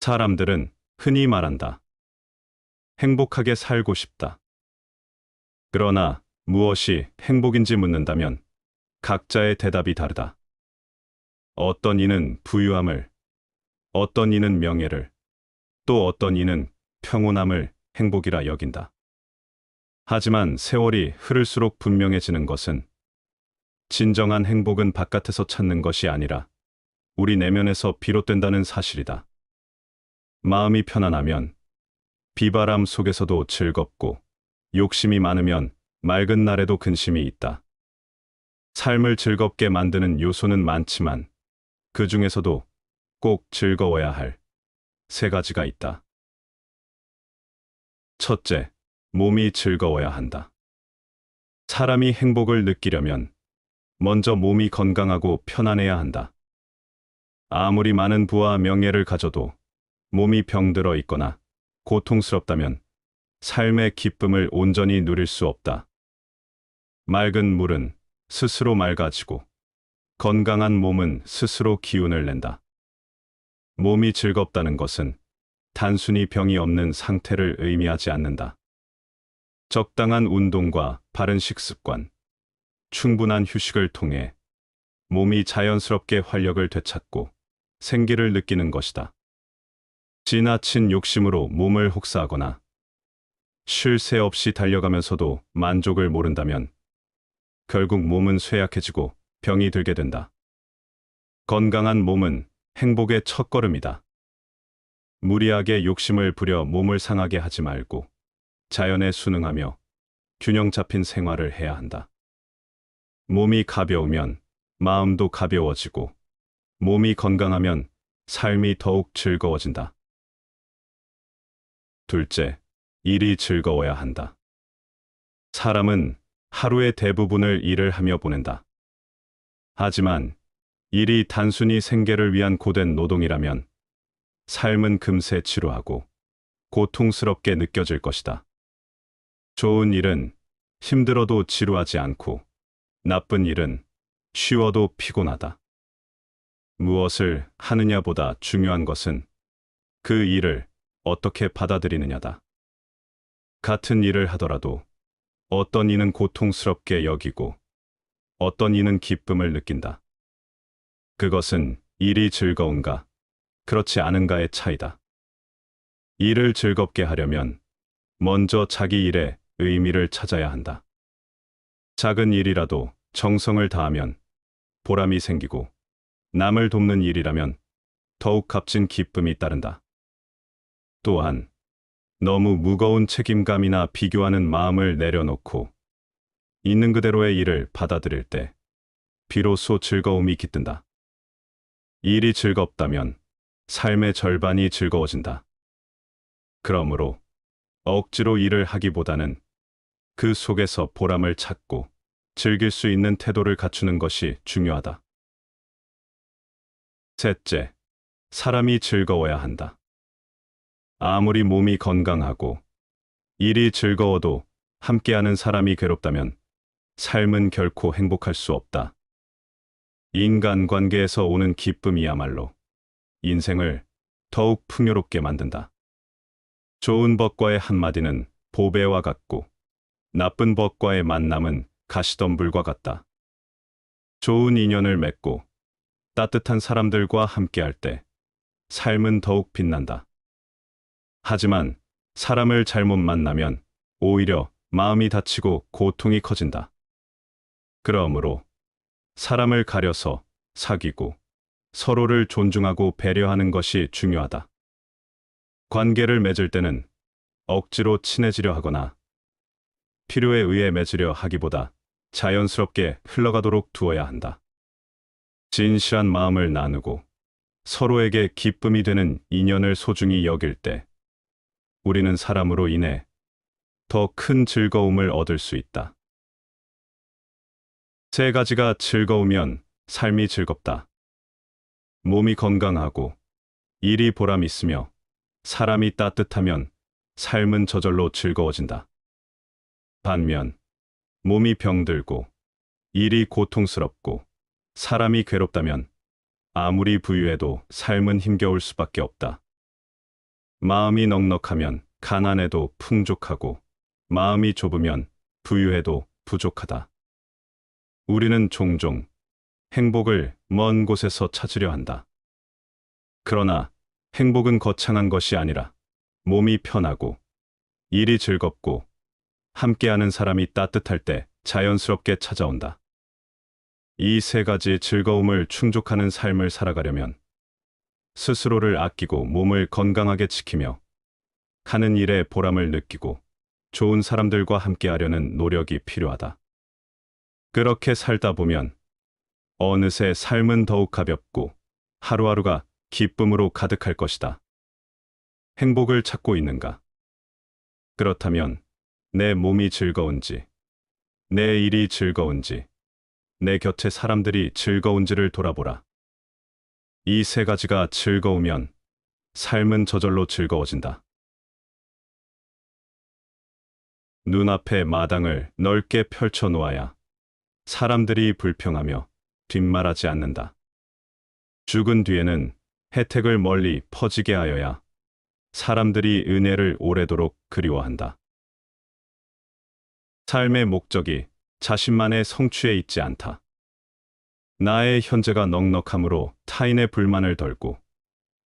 사람들은 흔히 말한다. 행복하게 살고 싶다. 그러나 무엇이 행복인지 묻는다면 각자의 대답이 다르다. 어떤 이는 부유함을, 어떤 이는 명예를, 또 어떤 이는 평온함을 행복이라 여긴다. 하지만 세월이 흐를수록 분명해지는 것은 진정한 행복은 바깥에서 찾는 것이 아니라 우리 내면에서 비롯된다는 사실이다. 마음이 편안하면 비바람 속에서도 즐겁고 욕심이 많으면 맑은 날에도 근심이 있다. 삶을 즐겁게 만드는 요소는 많지만 그 중에서도 꼭 즐거워야 할 세 가지가 있다. 첫째, 몸이 즐거워야 한다. 사람이 행복을 느끼려면 먼저 몸이 건강하고 편안해야 한다. 아무리 많은 부와 명예를 가져도 몸이 병들어 있거나 고통스럽다면 삶의 기쁨을 온전히 누릴 수 없다. 맑은 물은 스스로 맑아지고 건강한 몸은 스스로 기운을 낸다. 몸이 즐겁다는 것은 단순히 병이 없는 상태를 의미하지 않는다. 적당한 운동과 바른 식습관, 충분한 휴식을 통해 몸이 자연스럽게 활력을 되찾고 생기를 느끼는 것이다. 지나친 욕심으로 몸을 혹사하거나 쉴 새 없이 달려가면서도 만족을 모른다면 결국 몸은 쇠약해지고 병이 들게 된다. 건강한 몸은 행복의 첫걸음이다. 무리하게 욕심을 부려 몸을 상하게 하지 말고 자연에 순응하며 균형 잡힌 생활을 해야 한다. 몸이 가벼우면 마음도 가벼워지고 몸이 건강하면 삶이 더욱 즐거워진다. 둘째, 일이 즐거워야 한다. 사람은 하루의 대부분을 일을 하며 보낸다. 하지만 일이 단순히 생계를 위한 고된 노동이라면 삶은 금세 지루하고 고통스럽게 느껴질 것이다. 좋은 일은 힘들어도 지루하지 않고 나쁜 일은 쉬워도 피곤하다. 무엇을 하느냐보다 중요한 것은 그 일을 어떻게 받아들이느냐다. 같은 일을 하더라도 어떤 이는 고통스럽게 여기고 어떤 이는 기쁨을 느낀다. 그것은 일이 즐거운가, 그렇지 않은가의 차이다. 일을 즐겁게 하려면 먼저 자기 일에 의미를 찾아야 한다. 작은 일이라도 정성을 다하면 보람이 생기고 남을 돕는 일이라면 더욱 값진 기쁨이 따른다. 또한 너무 무거운 책임감이나 비교하는 마음을 내려놓고 있는 그대로의 일을 받아들일 때 비로소 즐거움이 깃든다. 일이 즐겁다면 삶의 절반이 즐거워진다. 그러므로 억지로 일을 하기보다는 그 속에서 보람을 찾고 즐길 수 있는 태도를 갖추는 것이 중요하다. 셋째, 사람이 즐거워야 한다. 아무리 몸이 건강하고 일이 즐거워도 함께하는 사람이 괴롭다면 삶은 결코 행복할 수 없다. 인간관계에서 오는 기쁨이야말로 인생을 더욱 풍요롭게 만든다. 좋은 법과의 한마디는 보배와 같고 나쁜 법과의 만남은 가시덤불과 같다. 좋은 인연을 맺고 따뜻한 사람들과 함께할 때 삶은 더욱 빛난다. 하지만 사람을 잘못 만나면 오히려 마음이 다치고 고통이 커진다. 그러므로 사람을 가려서 사귀고 서로를 존중하고 배려하는 것이 중요하다. 관계를 맺을 때는 억지로 친해지려 하거나 필요에 의해 맺으려 하기보다 자연스럽게 흘러가도록 두어야 한다. 진실한 마음을 나누고 서로에게 기쁨이 되는 인연을 소중히 여길 때 우리는 사람으로 인해 더 큰 즐거움을 얻을 수 있다. 세 가지가 즐거우면 삶이 즐겁다. 몸이 건강하고 일이 보람 있으며 사람이 따뜻하면 삶은 저절로 즐거워진다. 반면 몸이 병들고 일이 고통스럽고 사람이 괴롭다면 아무리 부유해도 삶은 힘겨울 수밖에 없다. 마음이 넉넉하면 가난해도 풍족하고, 마음이 좁으면 부유해도 부족하다. 우리는 종종 행복을 먼 곳에서 찾으려 한다. 그러나 행복은 거창한 것이 아니라 몸이 편하고, 일이 즐겁고, 함께하는 사람이 따뜻할 때 자연스럽게 찾아온다. 이 세 가지 즐거움을 충족하는 삶을 살아가려면 스스로를 아끼고 몸을 건강하게 지키며 하는 일에 보람을 느끼고 좋은 사람들과 함께하려는 노력이 필요하다. 그렇게 살다 보면 어느새 삶은 더욱 가볍고 하루하루가 기쁨으로 가득할 것이다. 행복을 찾고 있는가? 그렇다면 내 몸이 즐거운지, 내 일이 즐거운지, 내 곁에 사람들이 즐거운지를 돌아보라. 이 세 가지가 즐거우면 삶은 저절로 즐거워진다. 눈앞에 마당을 넓게 펼쳐 놓아야 사람들이 불평하며 뒷말하지 않는다. 죽은 뒤에는 혜택을 멀리 퍼지게 하여야 사람들이 은혜를 오래도록 그리워한다. 삶의 목적이 자신만의 성취에 있지 않다. 나의 현재가 넉넉함으로 타인의 불만을 덜고,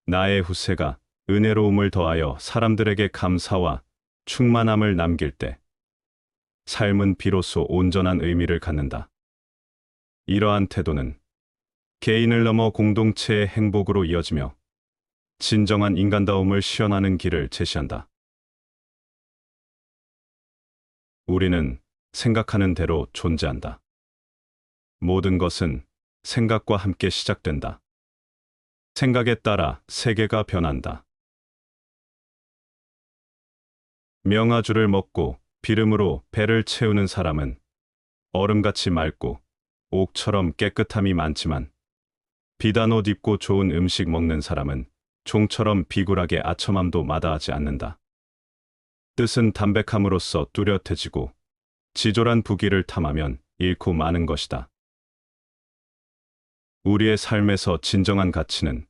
나의 후세가 은혜로움을 더하여 사람들에게 감사와 충만함을 남길 때 삶은 비로소 온전한 의미를 갖는다. 이러한 태도는 개인을 넘어 공동체의 행복으로 이어지며 진정한 인간다움을 실현하는 길을 제시한다. 우리는 생각하는 대로 존재한다. 모든 것은 생각과 함께 시작된다. 생각에 따라 세계가 변한다. 명아주를 먹고 비름으로 배를 채우는 사람은 얼음같이 맑고 옥처럼 깨끗함이 많지만, 비단 옷 입고 좋은 음식 먹는 사람은 종처럼 비굴하게 아첨함도 마다하지 않는다. 뜻은 담백함으로써 뚜렷해지고, 지졸한 부귀를 탐하면 잃고 마는 것이다. 우리의 삶에서 진정한 가치는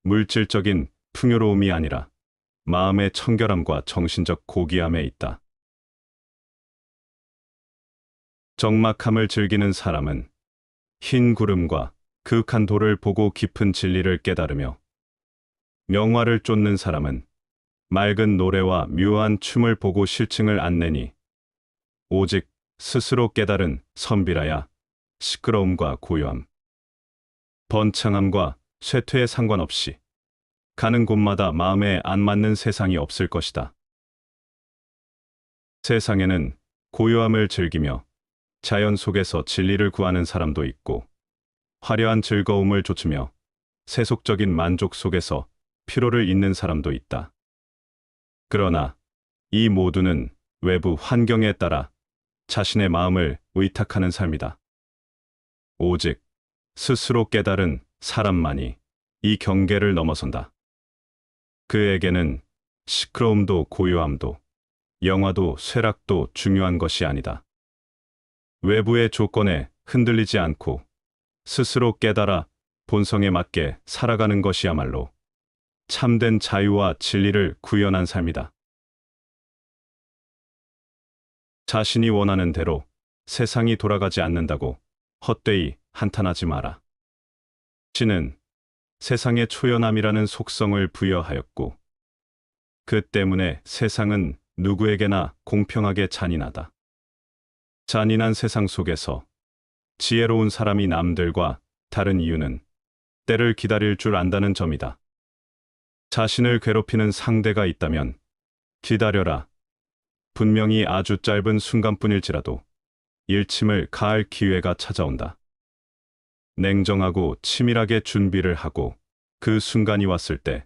물질적인 풍요로움이 아니라 마음의 청결함과 정신적 고귀함에 있다. 적막함을 즐기는 사람은 흰 구름과 그윽한 돌을 보고 깊은 진리를 깨달으며, 명화를 쫓는 사람은 맑은 노래와 묘한 춤을 보고 실증을 안 내니, 오직 스스로 깨달은 선비라야 시끄러움과 고요함, 번창함과 쇠퇴에 상관없이 가는 곳마다 마음에 안 맞는 세상이 없을 것이다. 세상에는 고요함을 즐기며 자연 속에서 진리를 구하는 사람도 있고, 화려한 즐거움을 좇으며 세속적인 만족 속에서 피로를 잇는 사람도 있다. 그러나 이 모두는 외부 환경에 따라 자신의 마음을 의탁하는 삶이다. 오직 스스로 깨달은 사람만이 이 경계를 넘어선다. 그에게는 시끄러움도 고요함도 영화도 쇠락도 중요한 것이 아니다. 외부의 조건에 흔들리지 않고 스스로 깨달아 본성에 맞게 살아가는 것이야말로 참된 자유와 진리를 구현한 삶이다. 자신이 원하는 대로 세상이 돌아가지 않는다고 헛되이 한탄하지 마라. 신은 세상에 초연함이라는 속성을 부여하였고, 그 때문에 세상은 누구에게나 공평하게 잔인하다. 잔인한 세상 속에서 지혜로운 사람이 남들과 다른 이유는 때를 기다릴 줄 안다는 점이다. 자신을 괴롭히는 상대가 있다면 기다려라. 분명히 아주 짧은 순간뿐일지라도 일침을 가할 기회가 찾아온다. 냉정하고 치밀하게 준비를 하고 그 순간이 왔을 때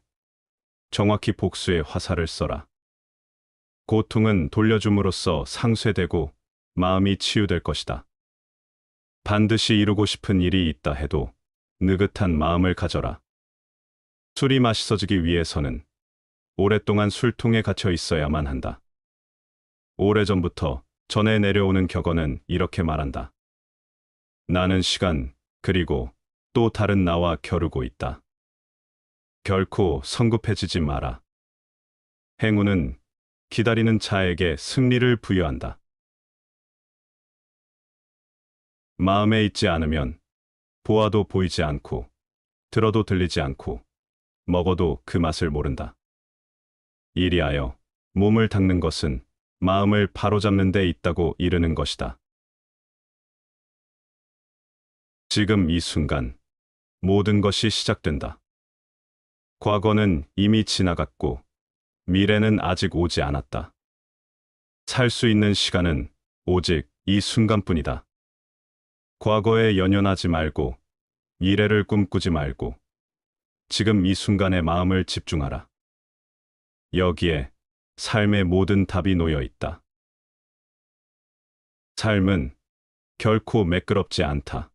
정확히 복수의 화살을 써라. 고통은 돌려줌으로써 상쇄되고 마음이 치유될 것이다. 반드시 이루고 싶은 일이 있다 해도 느긋한 마음을 가져라. 술이 맛있어지기 위해서는 오랫동안 술통에 갇혀 있어야만 한다. 오래전부터 전해 내려오는 격언은 이렇게 말한다. 나는 시간, 그리고 또 다른 나와 겨루고 있다. 결코 성급해지지 마라. 행운은 기다리는 자에게 승리를 부여한다. 마음에 있지 않으면 보아도 보이지 않고 들어도 들리지 않고 먹어도 그 맛을 모른다. 이리하여 몸을 닦는 것은 마음을 바로잡는 데 있다고 이르는 것이다. 지금 이 순간 모든 것이 시작된다. 과거는 이미 지나갔고 미래는 아직 오지 않았다. 살 수 있는 시간은 오직 이 순간뿐이다. 과거에 연연하지 말고 미래를 꿈꾸지 말고 지금 이 순간에 마음을 집중하라. 여기에 삶의 모든 답이 놓여 있다. 삶은 결코 매끄럽지 않다.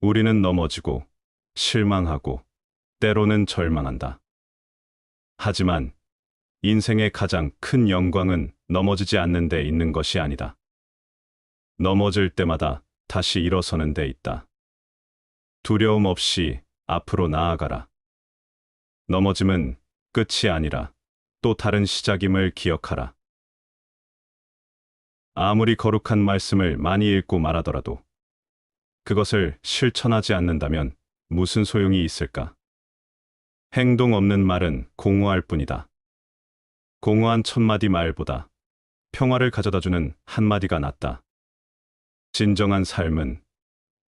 우리는 넘어지고 실망하고 때로는 절망한다. 하지만 인생의 가장 큰 영광은 넘어지지 않는 데 있는 것이 아니다. 넘어질 때마다 다시 일어서는 데 있다. 두려움 없이 앞으로 나아가라. 넘어짐은 끝이 아니라 또 다른 시작임을 기억하라. 아무리 거룩한 말씀을 많이 읽고 말하더라도 그것을 실천하지 않는다면 무슨 소용이 있을까? 행동 없는 말은 공허할 뿐이다. 공허한 1000마디 말보다 평화를 가져다주는 한마디가 낫다. 진정한 삶은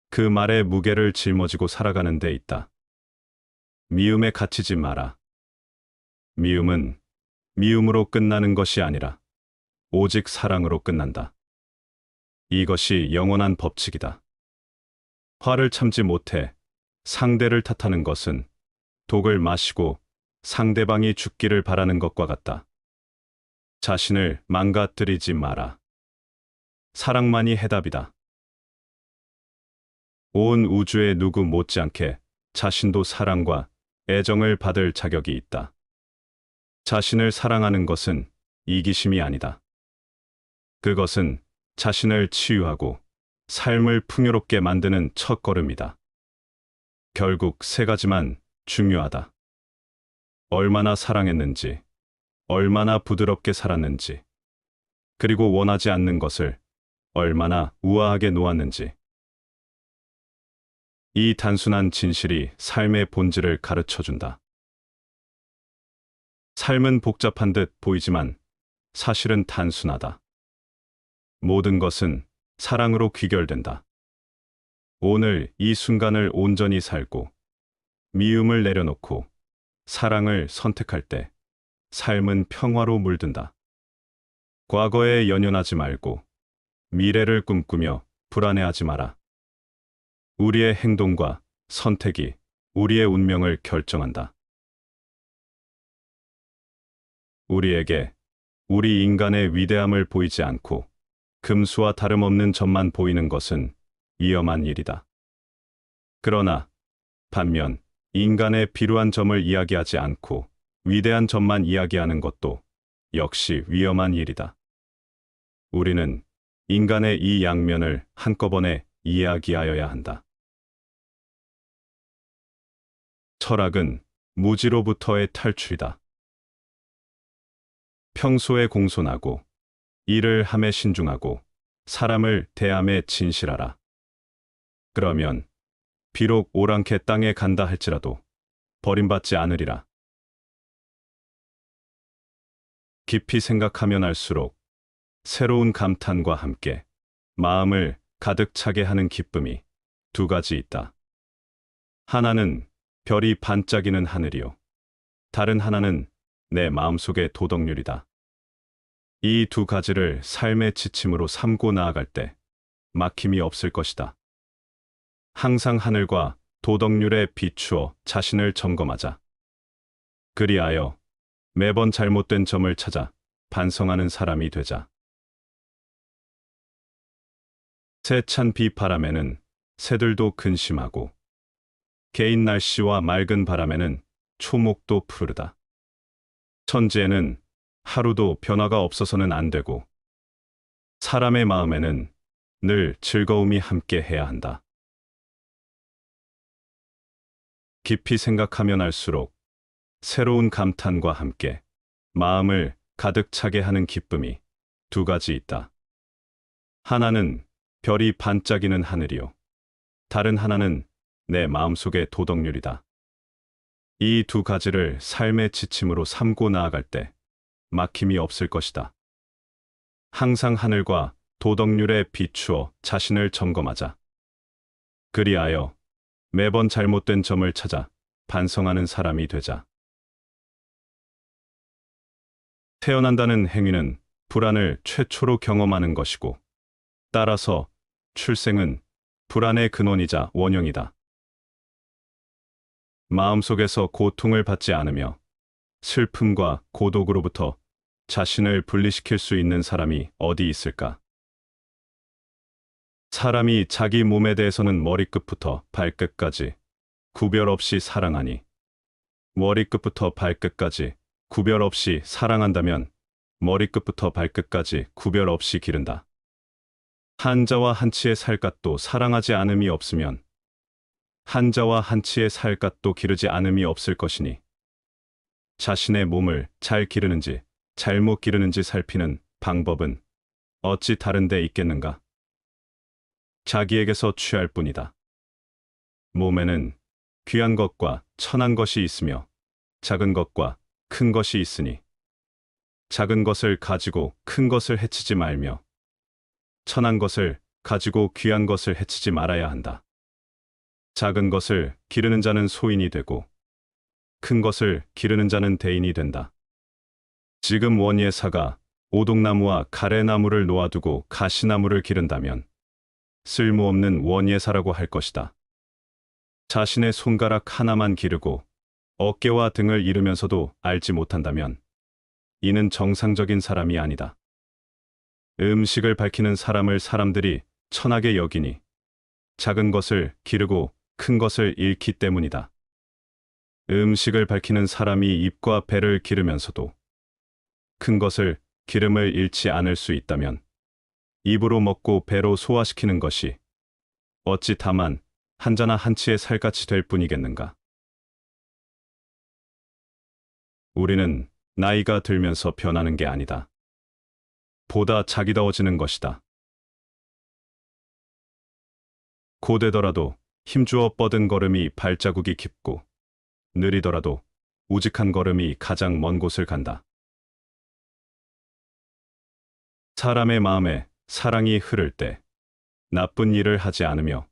그 말의 무게를 짊어지고 살아가는 데 있다. 미움에 갇히지 마라. 미움은 미움으로 끝나는 것이 아니라 오직 사랑으로 끝난다. 이것이 영원한 법칙이다. 화를 참지 못해 상대를 탓하는 것은 독을 마시고 상대방이 죽기를 바라는 것과 같다. 자신을 망가뜨리지 마라. 사랑만이 해답이다. 온 우주의 누구 못지않게 자신도 사랑과 애정을 받을 자격이 있다. 자신을 사랑하는 것은 이기심이 아니다. 그것은 자신을 치유하고 삶을 풍요롭게 만드는 첫걸음이다. 결국 세 가지만 중요하다. 얼마나 사랑했는지, 얼마나 부드럽게 살았는지, 그리고 원하지 않는 것을 얼마나 우아하게 놓았는지. 이 단순한 진실이 삶의 본질을 가르쳐준다. 삶은 복잡한 듯 보이지만 사실은 단순하다. 모든 것은 사랑으로 귀결된다. 오늘 이 순간을 온전히 살고 미움을 내려놓고 사랑을 선택할 때 삶은 평화로 물든다. 과거에 연연하지 말고 미래를 꿈꾸며 불안해하지 마라. 우리의 행동과 선택이 우리의 운명을 결정한다. 우리에게 우리 인간의 위대함을 보이지 않고 금수와 다름없는 점만 보이는 것은 위험한 일이다. 그러나 반면 인간의 비루한 점을 이야기하지 않고 위대한 점만 이야기하는 것도 역시 위험한 일이다. 우리는 인간의 이 양면을 한꺼번에 이야기하여야 한다. 철학은 무지로부터의 탈출이다. 평소에 공손하고 일을 함에 신중하고 사람을 대함에 진실하라. 그러면 비록 오랑캐 땅에 간다 할지라도 버림받지 않으리라. 깊이 생각하면 할수록 새로운 감탄과 함께 마음을 가득 차게 하는 기쁨이 두 가지 있다. 하나는 별이 반짝이는 하늘이요. 다른 하나는 내 마음속의 도덕률이다. 이 두 가지를 삶의 지침으로 삼고 나아갈 때 막힘이 없을 것이다. 항상 하늘과 도덕률에 비추어 자신을 점검하자. 그리하여 매번 잘못된 점을 찾아 반성하는 사람이 되자. 세찬 비바람에는 새들도 근심하고 개인 날씨와 맑은 바람에는 초목도 푸르다. 천지에는 하루도 변화가 없어서는 안 되고 사람의 마음에는 늘 즐거움이 함께 해야 한다. 깊이 생각하면 할수록 새로운 감탄과 함께 마음을 가득 차게 하는 기쁨이 두 가지 있다. 하나는 별이 반짝이는 하늘이요. 다른 하나는 내 마음속의 도덕률이다. 이 두 가지를 삶의 지침으로 삼고 나아갈 때 막힘이 없을 것이다. 항상 하늘과 도덕률에 비추어 자신을 점검하자. 그리하여 매번 잘못된 점을 찾아 반성하는 사람이 되자. 태어난다는 행위는 불안을 최초로 경험하는 것이고, 따라서 출생은 불안의 근원이자 원형이다. 마음속에서 고통을 받지 않으며 슬픔과 고독으로부터 자신을 분리시킬 수 있는 사람이 어디 있을까? 사람이 자기 몸에 대해서는 머리끝부터 발끝까지 구별 없이 사랑하니, 머리끝부터 발끝까지 구별 없이 사랑한다면 머리끝부터 발끝까지 구별 없이 기른다. 한자와 한치의 살갗도 사랑하지 않음이 없으면 한자와 한치의 살갗도 기르지 않음이 없을 것이니, 자신의 몸을 잘 기르는지 잘못 기르는지 살피는 방법은 어찌 다른 데 있겠는가? 자기에게서 취할 뿐이다. 몸에는 귀한 것과 천한 것이 있으며 작은 것과 큰 것이 있으니, 작은 것을 가지고 큰 것을 해치지 말며 천한 것을 가지고 귀한 것을 해치지 말아야 한다. 작은 것을 기르는 자는 소인이 되고 큰 것을 기르는 자는 대인이 된다. 지금 원예사가 오동나무와 가래나무를 놓아두고 가시나무를 기른다면 쓸모없는 원예사라고 할 것이다. 자신의 손가락 하나만 기르고 어깨와 등을 이루면서도 알지 못한다면 이는 정상적인 사람이 아니다. 음식을 밝히는 사람을 사람들이 천하게 여기니 작은 것을 기르고 큰 것을 잃기 때문이다. 음식을 밝히는 사람이 입과 배를 기르면서도 큰 것을 기름을 잃지 않을 수 있다면 입으로 먹고 배로 소화시키는 것이 어찌 다만 한자나 한치의 살같이 될 뿐이겠는가? 우리는 나이가 들면서 변하는 게 아니다. 보다 자기다워지는 것이다. 고되더라도 힘주어 뻗은 걸음이 발자국이 깊고, 느리더라도 우직한 걸음이 가장 먼 곳을 간다. 사람의 마음에 사랑이 흐를 때 나쁜 일을 하지 않으며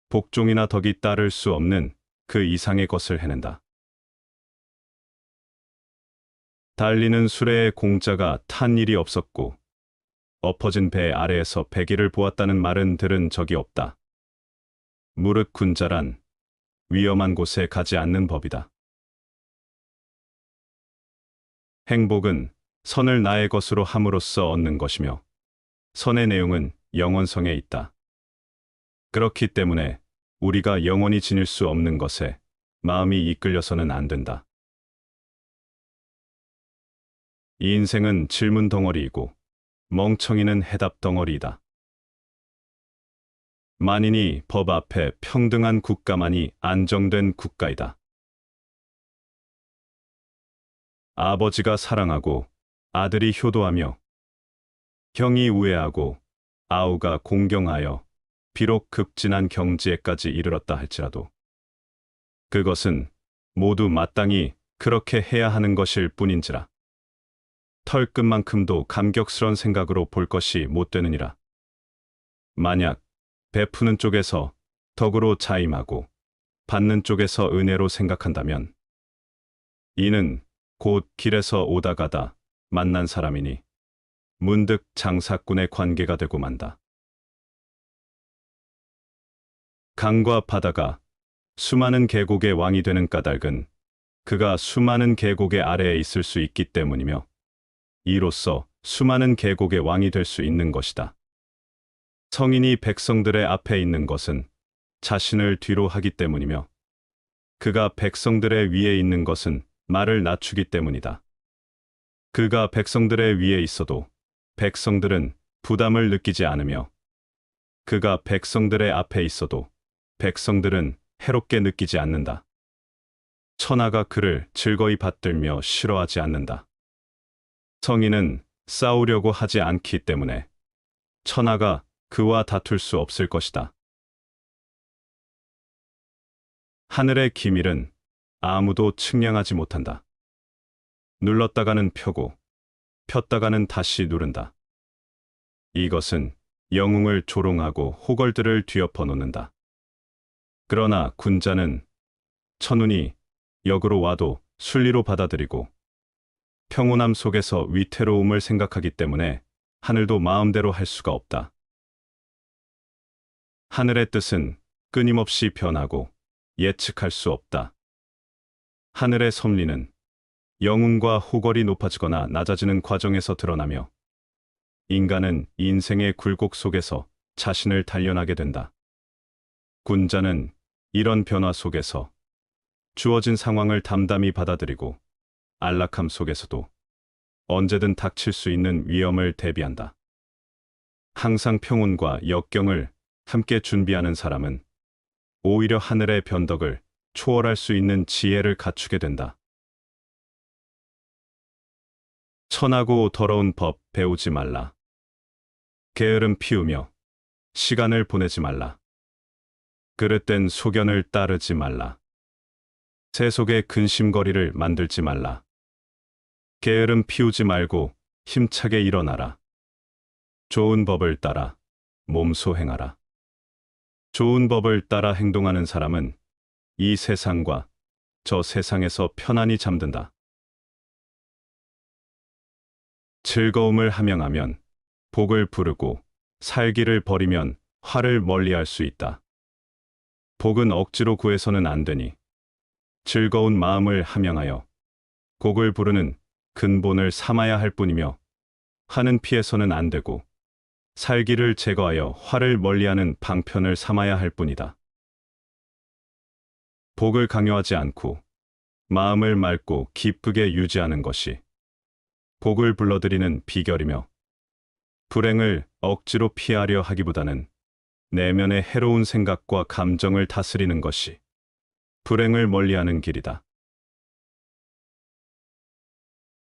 복종이나 덕이 따를 수 없는 그 이상의 것을 해낸다. 달리는 수레의 공자가 탄 일이 없었고 엎어진 배 아래에서 배기를 보았다는 말은 들은 적이 없다. 무릇 군자란 위험한 곳에 가지 않는 법이다. 행복은 선을 나의 것으로 함으로써 얻는 것이며 선의 내용은 영원성에 있다. 그렇기 때문에 우리가 영원히 지닐 수 없는 것에 마음이 이끌려서는 안 된다. 이 인생은 질문 덩어리이고 멍청이는 해답 덩어리이다. 만인이 법 앞에 평등한 국가만이 안정된 국가이다. 아버지가 사랑하고 아들이 효도하며 형이 우애하고 아우가 공경하여 비록 급진한 경지에까지 이르렀다 할지라도 그것은 모두 마땅히 그렇게 해야 하는 것일 뿐인지라. 털끝만큼도 감격스런 생각으로 볼 것이 못 되느니라. 만약 베푸는 쪽에서 덕으로 자임하고 받는 쪽에서 은혜로 생각한다면 이는 곧 길에서 오다 가다 만난 사람이니 문득 장사꾼의 관계가 되고 만다. 강과 바다가 수많은 계곡의 왕이 되는 까닭은 그가 수많은 계곡의 아래에 있을 수 있기 때문이며 이로써 수많은 계곡의 왕이 될 수 있는 것이다. 성인이 백성들의 앞에 있는 것은 자신을 뒤로 하기 때문이며 그가 백성들의 위에 있는 것은 말을 낮추기 때문이다. 그가 백성들의 위에 있어도 백성들은 부담을 느끼지 않으며 그가 백성들의 앞에 있어도 백성들은 해롭게 느끼지 않는다. 천하가 그를 즐거이 받들며 싫어하지 않는다. 성인은 싸우려고 하지 않기 때문에 천하가 그와 다툴 수 없을 것이다. 하늘의 기밀은 아무도 측량하지 못한다. 눌렀다가는 펴고 폈다가는 다시 누른다. 이것은 영웅을 조롱하고 호걸들을 뒤엎어 놓는다. 그러나 군자는 천운이 역으로 와도 순리로 받아들이고 평온함 속에서 위태로움을 생각하기 때문에 하늘도 마음대로 할 수가 없다. 하늘의 뜻은 끊임없이 변하고 예측할 수 없다. 하늘의 섭리는 영웅과 호걸이 높아지거나 낮아지는 과정에서 드러나며 인간은 인생의 굴곡 속에서 자신을 단련하게 된다. 군자는 이런 변화 속에서 주어진 상황을 담담히 받아들이고 안락함 속에서도 언제든 닥칠 수 있는 위험을 대비한다. 항상 평온과 역경을 함께 준비하는 사람은 오히려 하늘의 변덕을 초월할 수 있는 지혜를 갖추게 된다. 천하고 더러운 법 배우지 말라. 게으름 피우며 시간을 보내지 말라. 그릇된 소견을 따르지 말라. 새 속에 근심거리를 만들지 말라. 게으름 피우지 말고 힘차게 일어나라. 좋은 법을 따라 몸소 행하라. 좋은 법을 따라 행동하는 사람은 이 세상과 저 세상에서 편안히 잠든다. 즐거움을 함양하면 복을 부르고 살기를 버리면 화를 멀리할 수 있다. 복은 억지로 구해서는 안 되니 즐거운 마음을 함양하여 곡을 부르는 근본을 삼아야 할 뿐이며 화는 피해서는 안 되고 살기를 제거하여 화를 멀리하는 방편을 삼아야 할 뿐이다. 복을 강요하지 않고 마음을 맑고 기쁘게 유지하는 것이 복을 불러들이는 비결이며 불행을 억지로 피하려 하기보다는 내면의 해로운 생각과 감정을 다스리는 것이 불행을 멀리하는 길이다.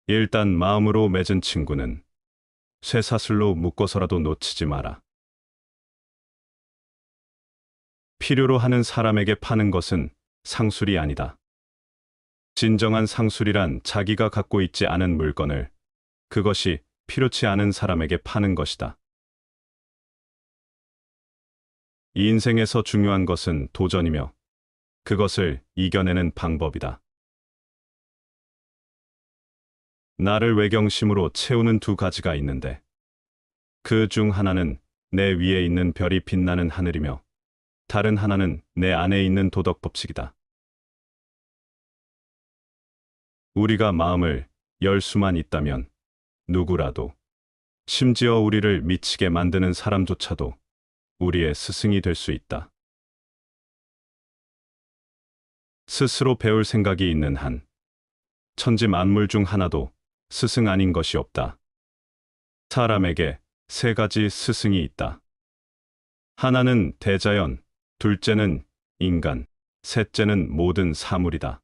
일단 마음으로 맺은 친구는 쇠사슬로 묶어서라도 놓치지 마라. 필요로 하는 사람에게 파는 것은 상술이 아니다. 진정한 상술이란 자기가 갖고 있지 않은 물건을 그것이 필요치 않은 사람에게 파는 것이다. 이 인생에서 중요한 것은 도전이며 그것을 이겨내는 방법이다. 나를 외경심으로 채우는 두 가지가 있는데 그 중 하나는 내 위에 있는 별이 빛나는 하늘이며 다른 하나는 내 안에 있는 도덕 법칙이다. 우리가 마음을 열 수만 있다면 누구라도, 심지어 우리를 미치게 만드는 사람조차도 우리의 스승이 될 수 있다. 스스로 배울 생각이 있는 한 천지 만물 중 하나도 스승 아닌 것이 없다. 사람에게 세 가지 스승이 있다. 하나는 대자연, 둘째는 인간, 셋째는 모든 사물이다.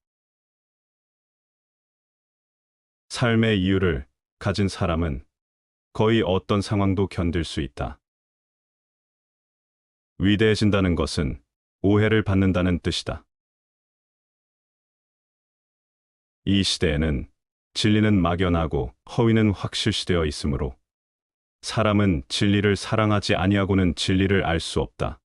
삶의 이유를 가진 사람은 거의 어떤 상황도 견딜 수 있다. 위대해진다는 것은 오해를 받는다는 뜻이다. 이 시대에는 진리는 막연하고 허위는 확실시되어 있으므로 사람은 진리를 사랑하지 아니하고는 진리를 알 수 없다.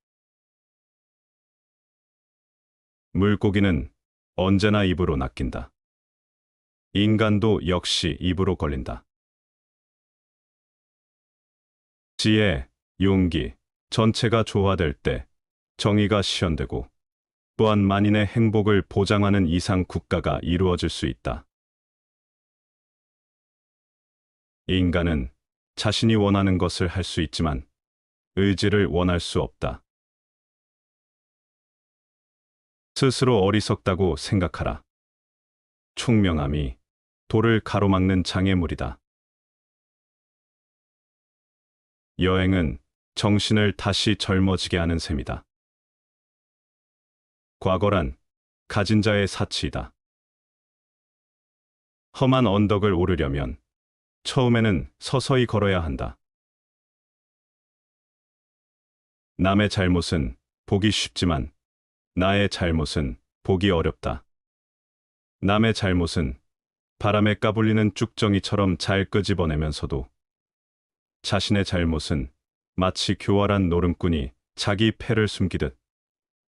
물고기는 언제나 입으로 낚인다. 인간도 역시 입으로 걸린다. 지혜, 용기, 전체가 조화될 때 정의가 실현되고 또한 만인의 행복을 보장하는 이상 국가가 이루어질 수 있다. 인간은 자신이 원하는 것을 할 수 있지만 의지를 원할 수 없다. 스스로 어리석다고 생각하라. 총명함이 도를 가로막는 장애물이다. 여행은 정신을 다시 젊어지게 하는 셈이다. 과거란 가진 자의 사치이다. 험한 언덕을 오르려면 처음에는 서서히 걸어야 한다. 남의 잘못은 보기 쉽지만 나의 잘못은 보기 어렵다. 남의 잘못은 바람에 까불리는 쭉정이처럼 잘 끄집어내면서도 자신의 잘못은 마치 교활한 노름꾼이 자기 패를 숨기듯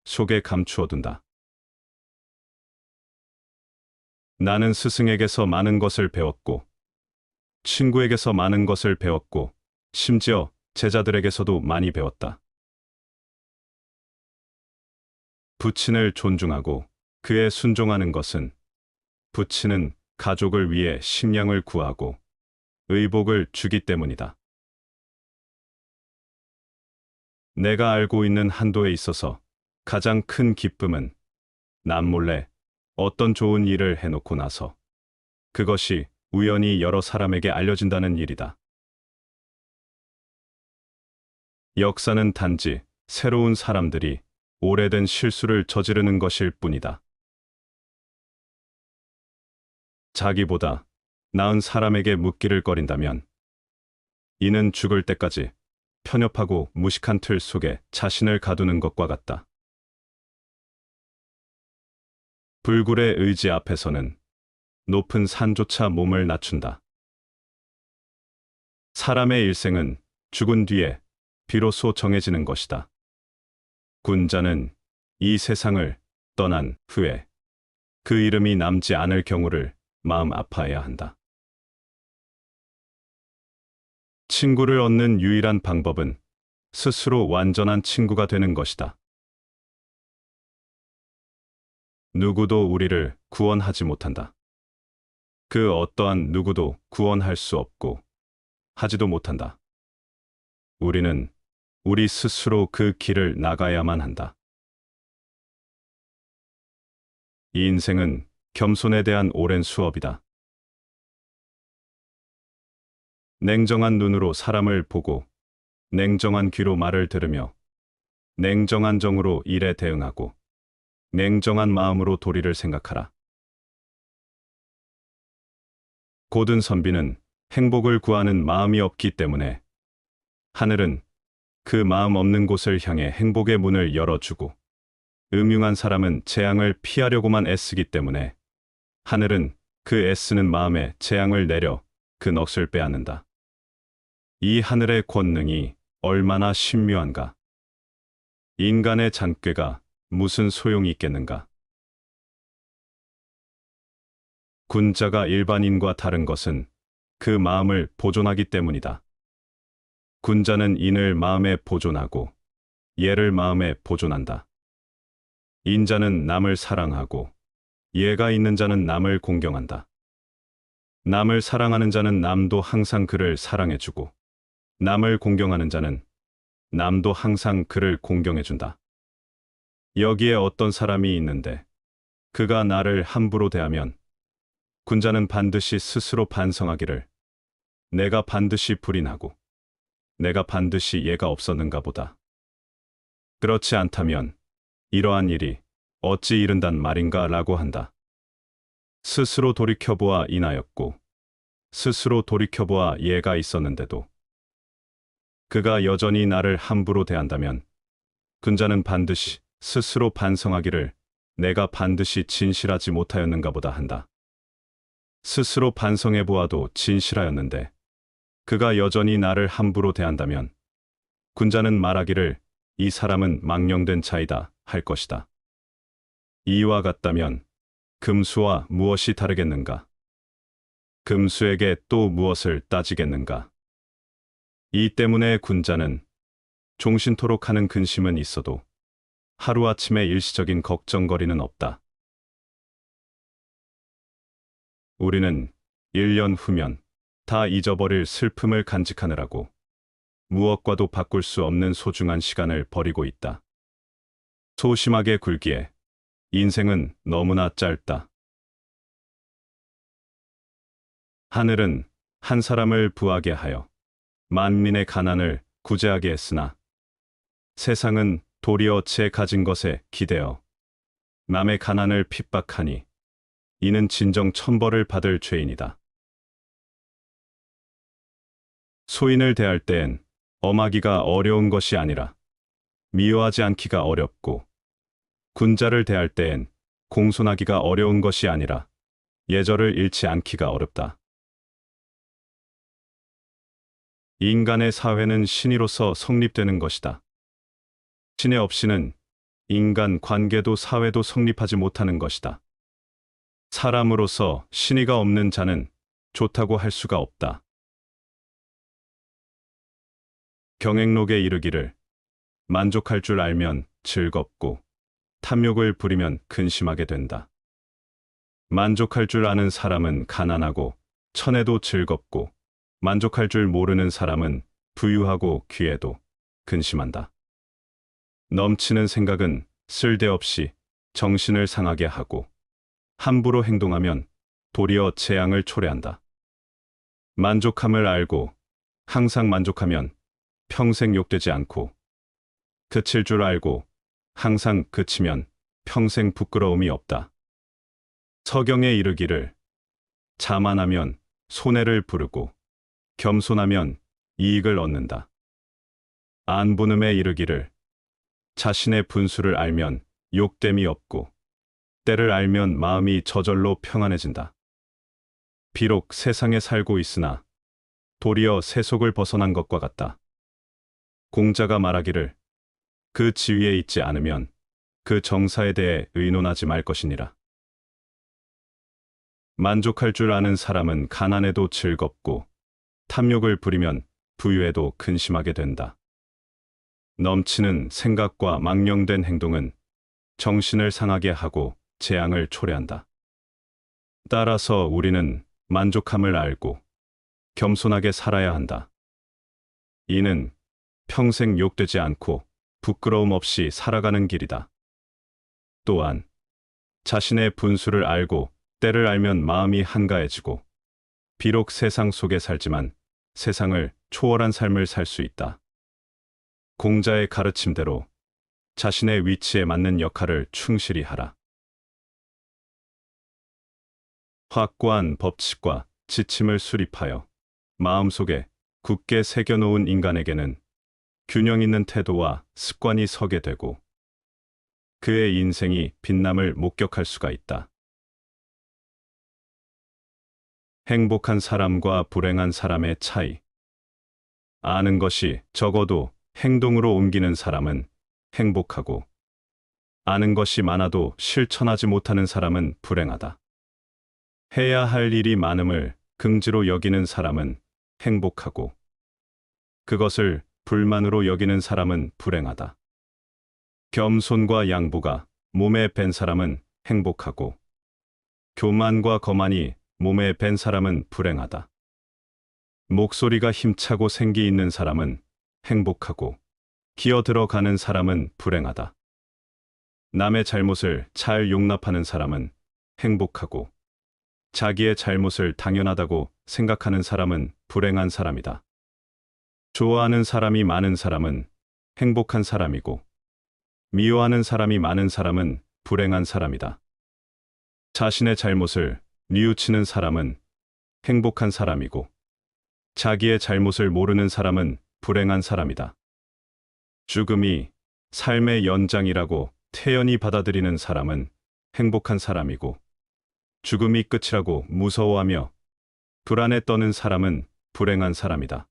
속에 감추어둔다. 나는 스승에게서 많은 것을 배웠고, 친구에게서 많은 것을 배웠고, 심지어 제자들에게서도 많이 배웠다. 부친을 존중하고 그에 순종하는 것은 부친은 가족을 위해 식량을 구하고 의복을 주기 때문이다. 내가 알고 있는 한도에 있어서 가장 큰 기쁨은 남몰래 어떤 좋은 일을 해놓고 나서 그것이 우연히 여러 사람에게 알려진다는 일이다. 역사는 단지 새로운 사람들이 오래된 실수를 저지르는 것일 뿐이다. 자기보다 나은 사람에게 묻기를 꺼린다면 이는 죽을 때까지 편협하고 무식한 틀 속에 자신을 가두는 것과 같다. 불굴의 의지 앞에서는 높은 산조차 몸을 낮춘다. 사람의 일생은 죽은 뒤에 비로소 정해지는 것이다. 군자는 이 세상을 떠난 후에 그 이름이 남지 않을 경우를 마음 아파해야 한다. 친구를 얻는 유일한 방법은 스스로 완전한 친구가 되는 것이다. 누구도 우리를 구원하지 못한다. 그 어떠한 누구도 구원할 수 없고 하지도 못한다. 우리는 우리 스스로 그 길을 나가야만 한다. 이 인생은 겸손에 대한 오랜 수업이다. 냉정한 눈으로 사람을 보고 냉정한 귀로 말을 들으며 냉정한 정으로 일에 대응하고 냉정한 마음으로 도리를 생각하라. 고든 선비는 행복을 구하는 마음이 없기 때문에 하늘은 그 마음 없는 곳을 향해 행복의 문을 열어주고 음흉한 사람은 재앙을 피하려고만 애쓰기 때문에 하늘은 그 애쓰는 마음에 재앙을 내려 그 넋을 빼앗는다. 이 하늘의 권능이 얼마나 신묘한가. 인간의 잔꾀가 무슨 소용이 있겠는가. 군자가 일반인과 다른 것은 그 마음을 보존하기 때문이다. 군자는 인을 마음에 보존하고 예를 마음에 보존한다. 인자는 남을 사랑하고 예가 있는 자는 남을 공경한다. 남을 사랑하는 자는 남도 항상 그를 사랑해주고 남을 공경하는 자는 남도 항상 그를 공경해준다. 여기에 어떤 사람이 있는데 그가 나를 함부로 대하면 군자는 반드시 스스로 반성하기를 내가 반드시 불인하고 내가 반드시 예가 없었는가 보다. 그렇지 않다면 이러한 일이 어찌 이른단 말인가 라고 한다. 스스로 돌이켜보아 인하였고 스스로 돌이켜보아 예가 있었는데도 그가 여전히 나를 함부로 대한다면 군자는 반드시 스스로 반성하기를 내가 반드시 진실하지 못하였는가 보다 한다. 스스로 반성해 보아도 진실하였는데 그가 여전히 나를 함부로 대한다면 군자는 말하기를 이 사람은 망령된 자이다 할 것이다. 이와 같다면 금수와 무엇이 다르겠는가? 금수에게 또 무엇을 따지겠는가? 이 때문에 군자는 종신토록 하는 근심은 있어도 하루아침에 일시적인 걱정거리는 없다. 우리는 1년 후면 다 잊어버릴 슬픔을 간직하느라고 무엇과도 바꿀 수 없는 소중한 시간을 버리고 있다. 소심하게 굴기에 인생은 너무나 짧다. 하늘은 한 사람을 부하게 하여 만민의 가난을 구제하게 했으나 세상은 도리어 제 가진 것에 기대어 남의 가난을 핍박하니 이는 진정 천벌을 받을 죄인이다. 소인을 대할 때엔 엄하기가 어려운 것이 아니라 미워하지 않기가 어렵고, 군자를 대할 때엔 공손하기가 어려운 것이 아니라 예절을 잃지 않기가 어렵다. 인간의 사회는 신의로서 성립되는 것이다. 신의 없이는 인간 관계도 사회도 성립하지 못하는 것이다. 사람으로서 신의가 없는 자는 좋다고 할 수가 없다. 경행록에 이르기를 만족할 줄 알면 즐겁고 탐욕을 부리면 근심하게 된다. 만족할 줄 아는 사람은 가난하고 천혜도 즐겁고, 만족할 줄 모르는 사람은 부유하고 귀해도 근심한다. 넘치는 생각은 쓸데없이 정신을 상하게 하고, 함부로 행동하면 도리어 재앙을 초래한다. 만족함을 알고 항상 만족하면 평생 욕되지 않고, 그칠 줄 알고 항상 그치면 평생 부끄러움이 없다. 서경에 이르기를 자만하면 손해를 부르고 겸손하면 이익을 얻는다. 안분음에 이르기를 자신의 분수를 알면 욕됨이 없고 때를 알면 마음이 저절로 평안해진다. 비록 세상에 살고 있으나 도리어 세속을 벗어난 것과 같다. 공자가 말하기를 그 지위에 있지 않으면 그 정사에 대해 의논하지 말 것이니라. 만족할 줄 아는 사람은 가난해도 즐겁고, 탐욕을 부리면 부유해도 근심하게 된다. 넘치는 생각과 망령된 행동은 정신을 상하게 하고 재앙을 초래한다. 따라서 우리는 만족함을 알고 겸손하게 살아야 한다. 이는 평생 욕되지 않고 부끄러움 없이 살아가는 길이다. 또한 자신의 분수를 알고 때를 알면 마음이 한가해지고, 비록 세상 속에 살지만 세상을 초월한 삶을 살 수 있다. 공자의 가르침대로 자신의 위치에 맞는 역할을 충실히 하라. 확고한 법칙과 지침을 수립하여 마음속에 굳게 새겨놓은 인간에게는 균형 있는 태도와 습관이 서게 되고, 그의 인생이 빛남을 목격할 수가 있다. 행복한 사람과 불행한 사람의 차이. 아는 것이 적어도 행동으로 옮기는 사람은 행복하고, 아는 것이 많아도 실천하지 못하는 사람은 불행하다. 해야 할 일이 많음을 긍지로 여기는 사람은 행복하고, 그것을 불만으로 여기는 사람은 불행하다. 겸손과 양보가 몸에 밴 사람은 행복하고, 교만과 거만이 몸에 밴 사람은 불행하다. 목소리가 힘차고 생기 있는 사람은 행복하고, 기어 들어가는 사람은 불행하다. 남의 잘못을 잘 용납하는 사람은 행복하고, 자기의 잘못을 당연하다고 생각하는 사람은 불행한 사람이다. 좋아하는 사람이 많은 사람은 행복한 사람이고, 미워하는 사람이 많은 사람은 불행한 사람이다. 자신의 잘못을 뉘우치는 사람은 행복한 사람이고, 자기의 잘못을 모르는 사람은 불행한 사람이다. 죽음이 삶의 연장이라고 태연히 받아들이는 사람은 행복한 사람이고, 죽음이 끝이라고 무서워하며 불안에 떠는 사람은 불행한 사람이다.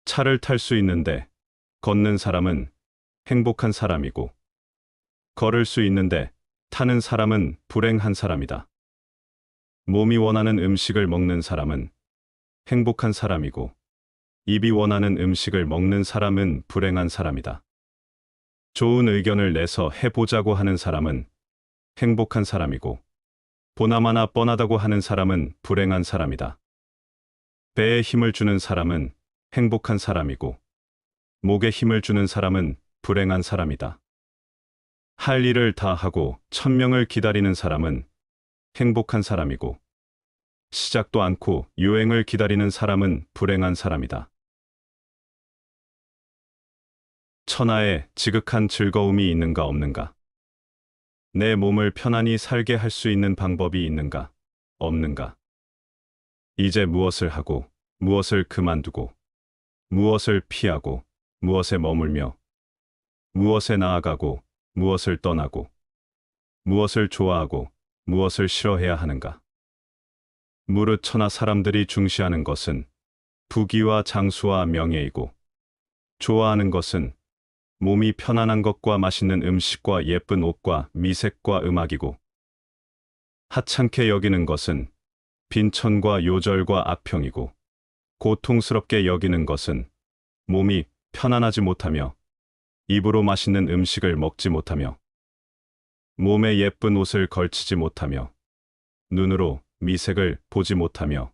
차를 탈 수 있는데 걷는 사람은 행복한 사람이고, 걸을 수 있는데 타는 사람은 불행한 사람이다. 몸이 원하는 음식을 먹는 사람은 행복한 사람이고, 입이 원하는 음식을 먹는 사람은 불행한 사람이다. 좋은 의견을 내서 해보자고 하는 사람은 행복한 사람이고, 보나마나 뻔하다고 하는 사람은 불행한 사람이다. 배에 힘을 주는 사람은 행복한 사람이고, 목에 힘을 주는 사람은 불행한 사람이다. 할 일을 다 하고 천명을 기다리는 사람은 행복한 사람이고, 시작도 않고 유행을 기다리는 사람은 불행한 사람이다. 천하에 지극한 즐거움이 있는가 없는가? 내 몸을 편안히 살게 할 수 있는 방법이 있는가 없는가? 이제 무엇을 하고 무엇을 그만두고 무엇을 피하고 무엇에 머물며 무엇에 나아가고 무엇을 떠나고 무엇을 좋아하고 무엇을 싫어해야 하는가. 무릇 천하 사람들이 중시하는 것은 부귀와 장수와 명예이고 좋아하는 것은 몸이 편안한 것과 맛있는 음식과 예쁜 옷과 미색과 음악이고 하찮게 여기는 것은 빈천과 요절과 악평이고 고통스럽게 여기는 것은 몸이 편안하지 못하며 입으로 맛있는 음식을 먹지 못하며 몸에 예쁜 옷을 걸치지 못하며 눈으로 미색을 보지 못하며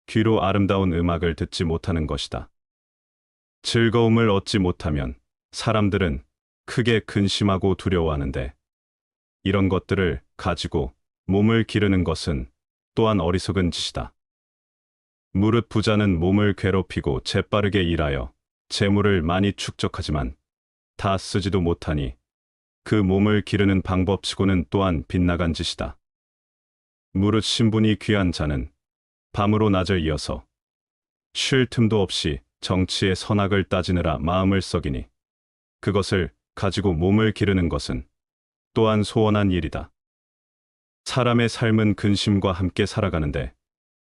귀로 아름다운 음악을 듣지 못하는 것이다. 즐거움을 얻지 못하면 사람들은 크게 근심하고 두려워하는데 이런 것들을 가지고 몸을 기르는 것은 또한 어리석은 짓이다. 무릇 부자는 몸을 괴롭히고 재빠르게 일하여 재물을 많이 축적하지만 다 쓰지도 못하니 그 몸을 기르는 방법치고는 또한 빗나간 짓이다. 무릇 신분이 귀한 자는 밤으로 낮을 이어서 쉴 틈도 없이 정치의 선악을 따지느라 마음을 썩이니 그것을 가지고 몸을 기르는 것은 또한 소원한 일이다. 사람의 삶은 근심과 함께 살아가는데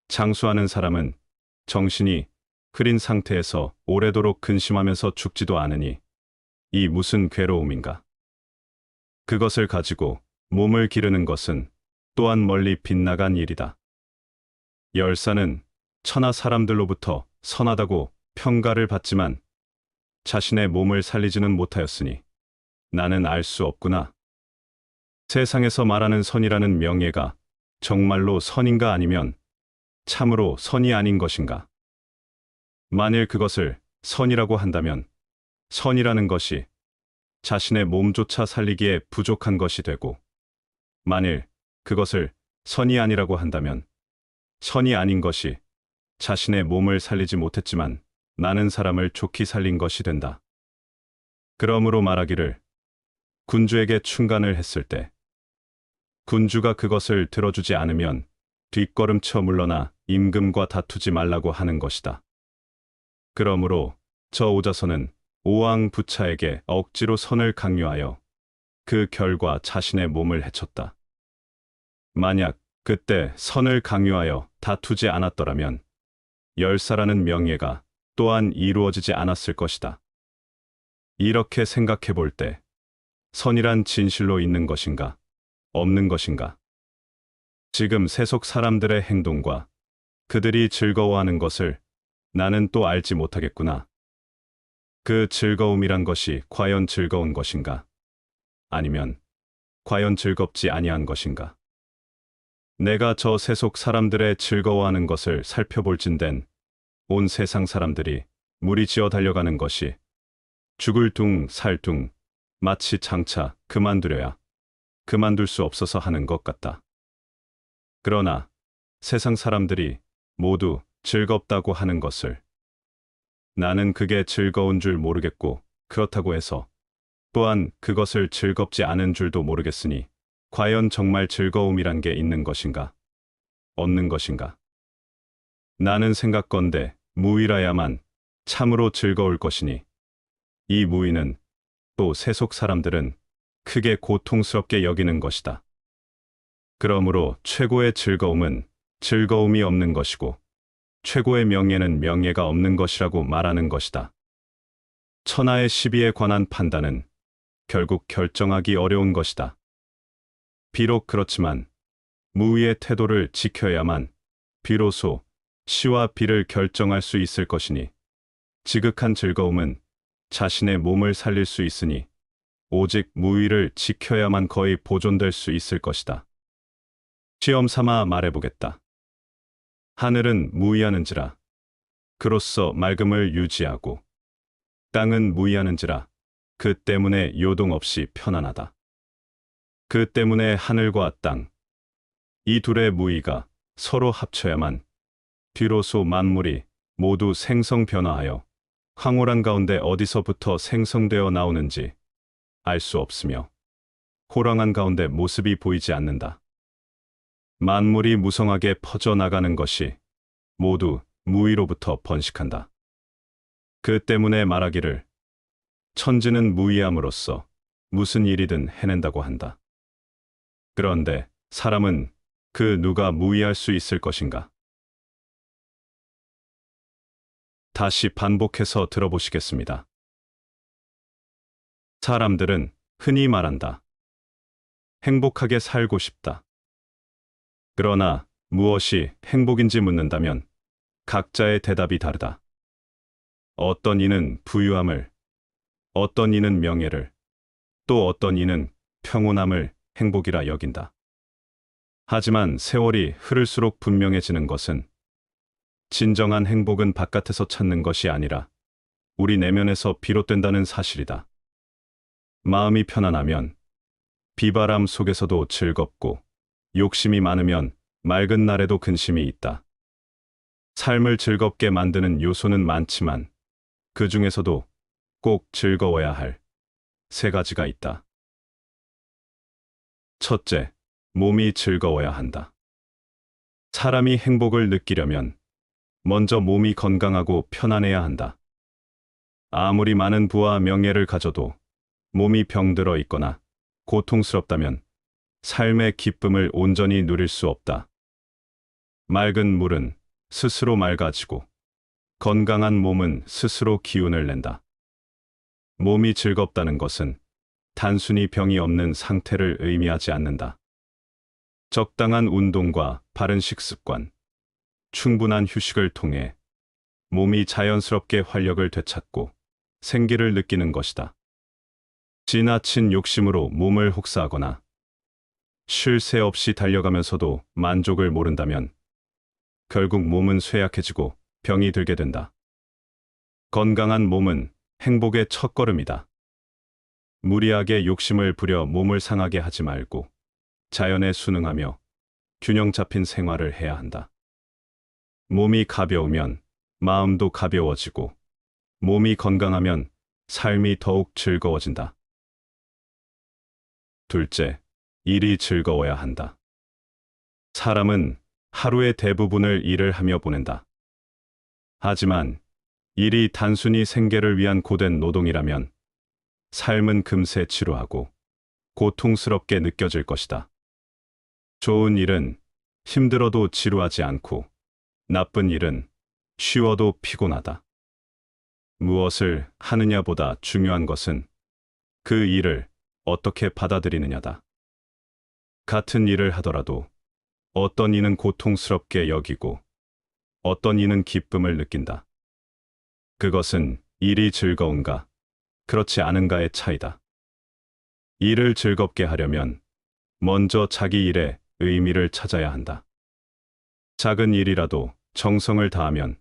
장수하는 사람은 정신이 흐린 상태에서 오래도록 근심하면서 죽지도 않으니 이 무슨 괴로움인가. 그것을 가지고 몸을 기르는 것은 또한 멀리 빗나간 일이다. 열사는 천하 사람들로부터 선하다고 평가를 받지만 자신의 몸을 살리지는 못하였으니 나는 알 수 없구나. 세상에서 말하는 선이라는 명예가 정말로 선인가 아니면 참으로 선이 아닌 것인가. 만일 그것을 선이라고 한다면 선이라는 것이 자신의 몸조차 살리기에 부족한 것이 되고 만일 그것을 선이 아니라고 한다면 선이 아닌 것이 자신의 몸을 살리지 못했지만 나는 사람을 좋게 살린 것이 된다. 그러므로 말하기를 군주에게 충간을 했을 때 군주가 그것을 들어주지 않으면 뒷걸음쳐 물러나 임금과 다투지 말라고 하는 것이다. 그러므로 저 오자선은 오왕 부차에게 억지로 선을 강요하여 그 결과 자신의 몸을 해쳤다. 만약 그때 선을 강요하여 다투지 않았더라면 열사라는 명예가 또한 이루어지지 않았을 것이다. 이렇게 생각해 볼 때 선이란 진실로 있는 것인가, 없는 것인가? 지금 세속 사람들의 행동과 그들이 즐거워하는 것을 나는 또 알지 못하겠구나. 그 즐거움이란 것이 과연 즐거운 것인가? 아니면 과연 즐겁지 아니한 것인가? 내가 저 세속 사람들의 즐거워하는 것을 살펴볼진된 온 세상 사람들이 무리지어 달려가는 것이 죽을 둥 살 둥 마치 장차 그만두려야 그만둘 수 없어서 하는 것 같다. 그러나 세상 사람들이 모두 즐겁다고 하는 것을 나는 그게 즐거운 줄 모르겠고 그렇다고 해서 또한 그것을 즐겁지 않은 줄도 모르겠으니 과연 정말 즐거움이란 게 있는 것인가? 없는 것인가? 나는 생각건대 무의라야만 참으로 즐거울 것이니 이 무의는 또 세속 사람들은 크게 고통스럽게 여기는 것이다. 그러므로 최고의 즐거움은 즐거움이 없는 것이고 최고의 명예는 명예가 없는 것이라고 말하는 것이다. 천하의 시비에 관한 판단은 결국 결정하기 어려운 것이다. 비록 그렇지만 무의의 태도를 지켜야만 비로소 시와 비를 결정할 수 있을 것이니 지극한 즐거움은 자신의 몸을 살릴 수 있으니 오직 무의를 지켜야만 거의 보존될 수 있을 것이다. 시험 삼아 말해보겠다. 하늘은 무의하는지라 그로써 맑음을 유지하고 땅은 무의하는지라 그 때문에 요동 없이 편안하다. 그 때문에 하늘과 땅, 이 둘의 무의가 서로 합쳐야만 비로소 만물이 모두 생성변화하여 황홀한 가운데 어디서부터 생성되어 나오는지 알 수 없으며 호랑한 가운데 모습이 보이지 않는다. 만물이 무성하게 퍼져나가는 것이 모두 무의로부터 번식한다. 그 때문에 말하기를 천지는 무의함으로써 무슨 일이든 해낸다고 한다. 그런데 사람은 그 누가 무의할 수 있을 것인가? 다시 반복해서 들어보시겠습니다. 사람들은 흔히 말한다. 행복하게 살고 싶다. 그러나 무엇이 행복인지 묻는다면 각자의 대답이 다르다. 어떤 이는 부유함을, 어떤 이는 명예를, 또 어떤 이는 평온함을 행복이라 여긴다. 하지만 세월이 흐를수록 분명해지는 것은 진정한 행복은 바깥에서 찾는 것이 아니라 우리 내면에서 비롯된다는 사실이다. 마음이 편안하면 비바람 속에서도 즐겁고 욕심이 많으면 맑은 날에도 근심이 있다. 삶을 즐겁게 만드는 요소는 많지만 그 중에서도 꼭 즐거워야 할 세 가지가 있다. 첫째, 몸이 즐거워야 한다. 사람이 행복을 느끼려면 먼저 몸이 건강하고 편안해야 한다. 아무리 많은 부와 명예를 가져도 몸이 병들어 있거나 고통스럽다면 삶의 기쁨을 온전히 누릴 수 없다. 맑은 물은 스스로 맑아지고 건강한 몸은 스스로 기운을 낸다. 몸이 즐겁다는 것은 단순히 병이 없는 상태를 의미하지 않는다. 적당한 운동과 바른 식습관, 충분한 휴식을 통해 몸이 자연스럽게 활력을 되찾고 생기를 느끼는 것이다. 지나친 욕심으로 몸을 혹사하거나 쉴 새 없이 달려가면서도 만족을 모른다면 결국 몸은 쇠약해지고 병이 들게 된다. 건강한 몸은 행복의 첫걸음이다. 무리하게 욕심을 부려 몸을 상하게 하지 말고 자연에 순응하며 균형 잡힌 생활을 해야 한다. 몸이 가벼우면 마음도 가벼워지고 몸이 건강하면 삶이 더욱 즐거워진다. 둘째, 일이 즐거워야 한다. 사람은 하루의 대부분을 일을 하며 보낸다. 하지만 일이 단순히 생계를 위한 고된 노동이라면 삶은 금세 지루하고 고통스럽게 느껴질 것이다. 좋은 일은 힘들어도 지루하지 않고 나쁜 일은 쉬워도 피곤하다. 무엇을 하느냐보다 중요한 것은 그 일을 어떻게 받아들이느냐다. 같은 일을 하더라도 어떤 이는 고통스럽게 여기고 어떤 이는 기쁨을 느낀다. 그것은 일이 즐거운가, 그렇지 않은가의 차이다. 일을 즐겁게 하려면 먼저 자기 일에 의미를 찾아야 한다. 작은 일이라도 정성을 다하면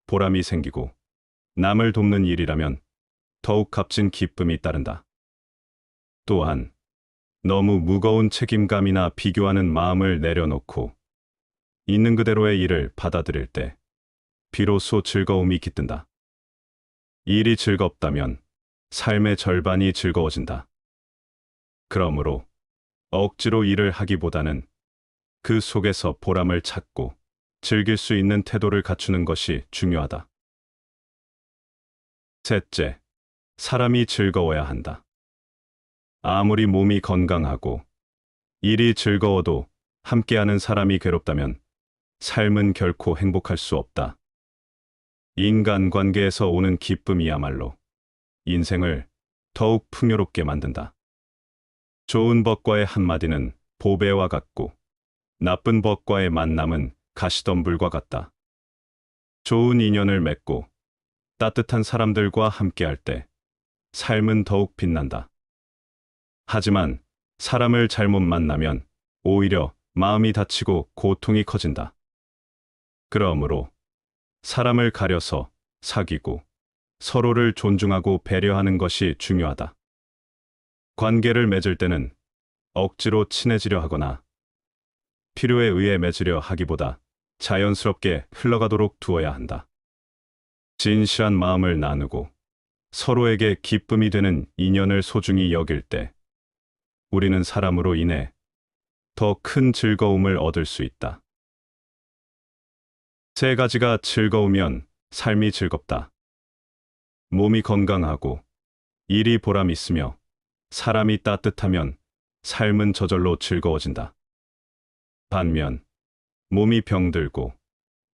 보람이 생기고 남을 돕는 일이라면 더욱 값진 기쁨이 따른다. 또한 너무 무거운 책임감이나 비교하는 마음을 내려놓고 있는 그대로의 일을 받아들일 때 비로소 즐거움이 깃든다. 일이 즐겁다면 삶의 절반이 즐거워진다. 그러므로 억지로 일을 하기보다는 그 속에서 보람을 찾고 즐길 수 있는 태도를 갖추는 것이 중요하다. 셋째, 사람이 즐거워야 한다. 아무리 몸이 건강하고 일이 즐거워도 함께하는 사람이 괴롭다면 삶은 결코 행복할 수 없다. 인간관계에서 오는 기쁨이야말로 인생을 더욱 풍요롭게 만든다. 좋은 법과의 한마디는 보배와 같고 나쁜 법과의 만남은 가시덤불과 같다. 좋은 인연을 맺고 따뜻한 사람들과 함께할 때 삶은 더욱 빛난다. 하지만 사람을 잘못 만나면 오히려 마음이 다치고 고통이 커진다. 그러므로 사람을 가려서 사귀고 서로를 존중하고 배려하는 것이 중요하다. 관계를 맺을 때는 억지로 친해지려 하거나 필요에 의해 맺으려 하기보다 자연스럽게 흘러가도록 두어야 한다. 진실한 마음을 나누고 서로에게 기쁨이 되는 인연을 소중히 여길 때 우리는 사람으로 인해 더 큰 즐거움을 얻을 수 있다. 세 가지가 즐거우면 삶이 즐겁다. 몸이 건강하고 일이 보람 있으며 사람이 따뜻하면 삶은 저절로 즐거워진다. 반면 몸이 병들고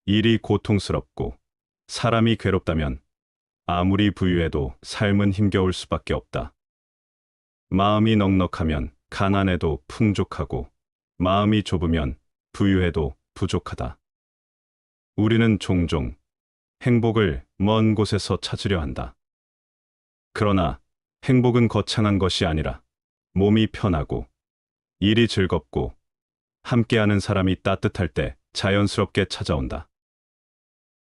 일이 고통스럽고 사람이 괴롭다면 아무리 부유해도 삶은 힘겨울 수밖에 없다. 마음이 넉넉하면 가난해도 풍족하고 마음이 좁으면 부유해도 부족하다. 우리는 종종 행복을 먼 곳에서 찾으려 한다. 그러나 행복은 거창한 것이 아니라 몸이 편하고 일이 즐겁고 함께하는 사람이 따뜻할 때 자연스럽게 찾아온다.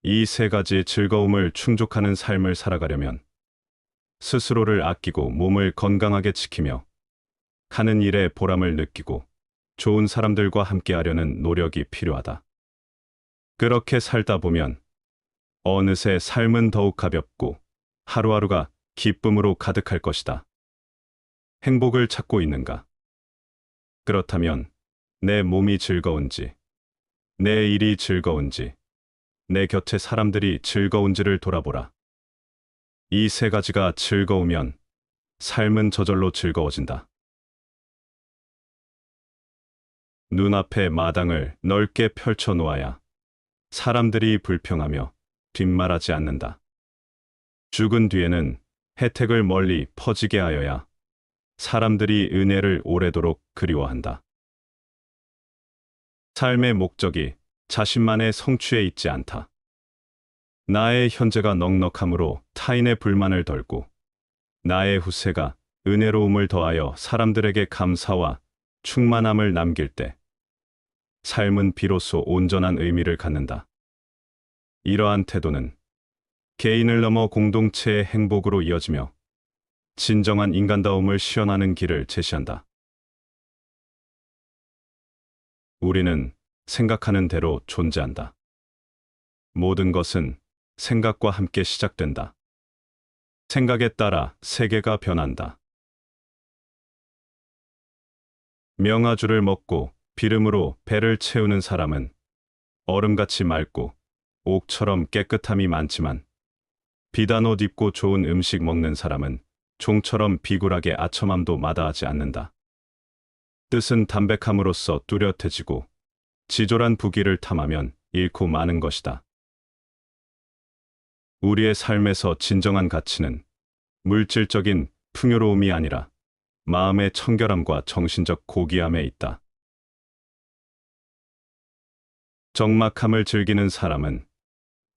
이 세 가지 즐거움을 충족하는 삶을 살아가려면 스스로를 아끼고 몸을 건강하게 지키며 하는 일에 보람을 느끼고 좋은 사람들과 함께하려는 노력이 필요하다. 그렇게 살다 보면 어느새 삶은 더욱 가볍고 하루하루가 기쁨으로 가득할 것이다. 행복을 찾고 있는가? 그렇다면 내 몸이 즐거운지, 내 일이 즐거운지, 내 곁에 사람들이 즐거운지를 돌아보라. 이 세 가지가 즐거우면 삶은 저절로 즐거워진다. 눈앞에 마당을 넓게 펼쳐 놓아야 사람들이 불평하며 뒷말하지 않는다. 죽은 뒤에는 혜택을 멀리 퍼지게 하여야 사람들이 은혜를 오래도록 그리워한다. 삶의 목적이 자신만의 성취에 있지 않다. 나의 현재가 넉넉함으로 타인의 불만을 덜고 나의 후세가 은혜로움을 더하여 사람들에게 감사와 충만함을 남길 때 삶은 비로소 온전한 의미를 갖는다. 이러한 태도는 개인을 넘어 공동체의 행복으로 이어지며 진정한 인간다움을 실현하는 길을 제시한다. 우리는 생각하는 대로 존재한다. 모든 것은 생각과 함께 시작된다. 생각에 따라 세계가 변한다. 명아주를 먹고 비름으로 배를 채우는 사람은 얼음같이 맑고 옥처럼 깨끗함이 많지만 비단 옷 입고 좋은 음식 먹는 사람은 종처럼 비굴하게 아첨함도 마다하지 않는다. 뜻은 담백함으로써 뚜렷해지고 지졸한 부귀를 탐하면 잃고 마는 것이다. 우리의 삶에서 진정한 가치는 물질적인 풍요로움이 아니라 마음의 청결함과 정신적 고귀함에 있다. 적막함을 즐기는 사람은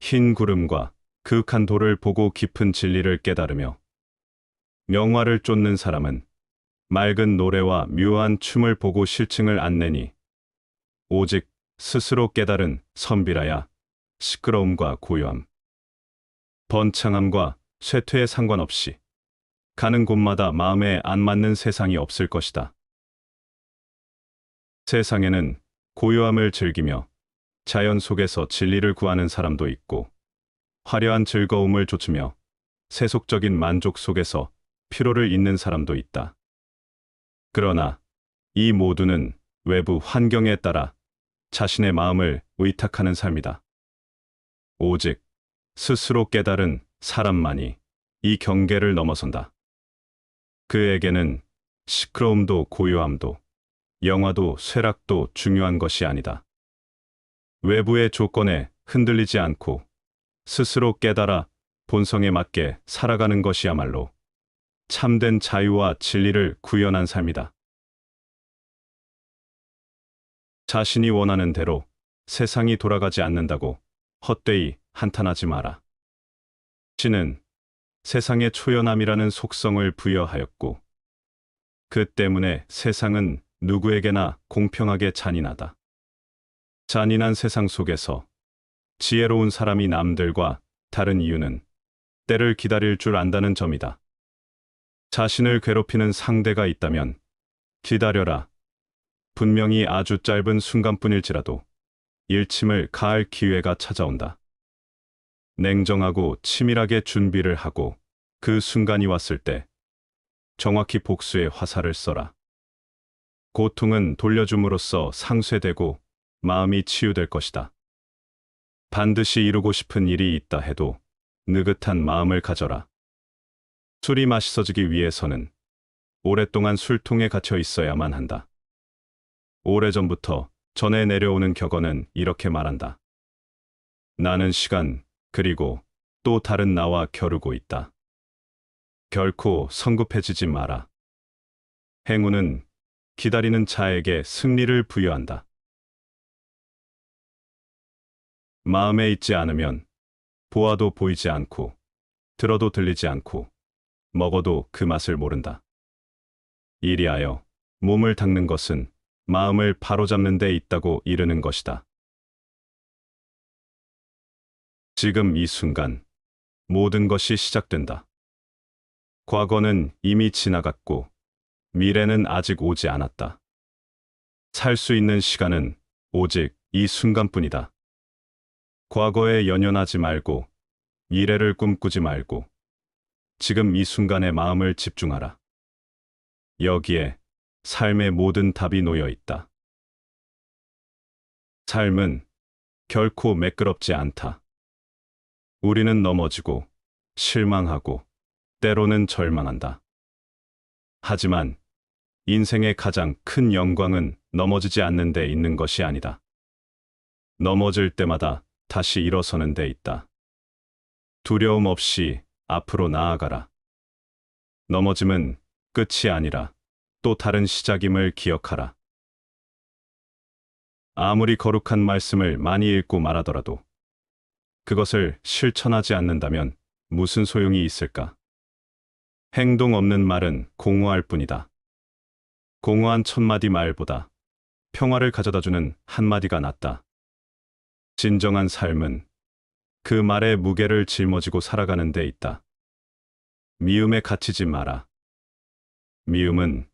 흰 구름과 그윽한 돌을 보고 깊은 진리를 깨달으며 명화를 쫓는 사람은 맑은 노래와 묘한 춤을 보고 실증을 안 내니 오직 스스로 깨달은 선비라야 시끄러움과 고요함, 번창함과 쇠퇴에 상관없이 가는 곳마다 마음에 안 맞는 세상이 없을 것이다. 세상에는 고요함을 즐기며 자연 속에서 진리를 구하는 사람도 있고 화려한 즐거움을 좇으며 세속적인 만족 속에서 피로를 잇는 사람도 있다. 그러나 이 모두는 외부 환경에 따라 자신의 마음을 의탁하는 삶이다. 오직 스스로 깨달은 사람만이 이 경계를 넘어선다. 그에게는 시끄러움도 고요함도 영화도 쇠락도 중요한 것이 아니다. 외부의 조건에 흔들리지 않고 스스로 깨달아 본성에 맞게 살아가는 것이야말로 참된 자유와 진리를 구현한 삶이다. 자신이 원하는 대로 세상이 돌아가지 않는다고 헛되이 한탄하지 마라. 신은 세상에 초연함이라는 속성을 부여하였고 그 때문에 세상은 누구에게나 공평하게 잔인하다. 잔인한 세상 속에서 지혜로운 사람이 남들과 다른 이유는 때를 기다릴 줄 안다는 점이다. 자신을 괴롭히는 상대가 있다면 기다려라. 분명히 아주 짧은 순간뿐일지라도 일침을 가할 기회가 찾아온다. 냉정하고 치밀하게 준비를 하고 그 순간이 왔을 때 정확히 복수의 화살을 써라. 고통은 돌려줌으로써 상쇄되고 마음이 치유될 것이다. 반드시 이루고 싶은 일이 있다 해도 느긋한 마음을 가져라. 술이 맛있어지기 위해서는 오랫동안 술통에 갇혀 있어야만 한다. 오래전부터 전해 내려오는 격언은 이렇게 말한다. 나는 시간, 그리고 또 다른 나와 겨루고 있다. 결코 성급해지지 마라. 행운은 기다리는 자에게 승리를 부여한다. 마음에 있지 않으면 보아도 보이지 않고 들어도 들리지 않고 먹어도 그 맛을 모른다. 이리하여 몸을 닦는 것은 마음을 바로잡는 데 있다고 이르는 것이다. 지금 이 순간 모든 것이 시작된다. 과거는 이미 지나갔고 미래는 아직 오지 않았다. 살 수 있는 시간은 오직 이 순간뿐이다. 과거에 연연하지 말고 미래를 꿈꾸지 말고 지금 이 순간에 마음을 집중하라. 여기에 삶의 모든 답이 놓여 있다. 삶은 결코 매끄럽지 않다. 우리는 넘어지고 실망하고 때로는 절망한다. 하지만 인생의 가장 큰 영광은 넘어지지 않는 데 있는 것이 아니다. 넘어질 때마다 다시 일어서는 데 있다. 두려움 없이 앞으로 나아가라. 넘어짐은 끝이 아니라 또 다른 시작임을 기억하라. 아무리 거룩한 말씀을 많이 읽고 말하더라도 그것을 실천하지 않는다면 무슨 소용이 있을까? 행동 없는 말은 공허할 뿐이다. 공허한 1000마디 말보다 평화를 가져다주는 한마디가 낫다. 진정한 삶은 그 말의 무게를 짊어지고 살아가는 데 있다. 미움에 갇히지 마라. 미움은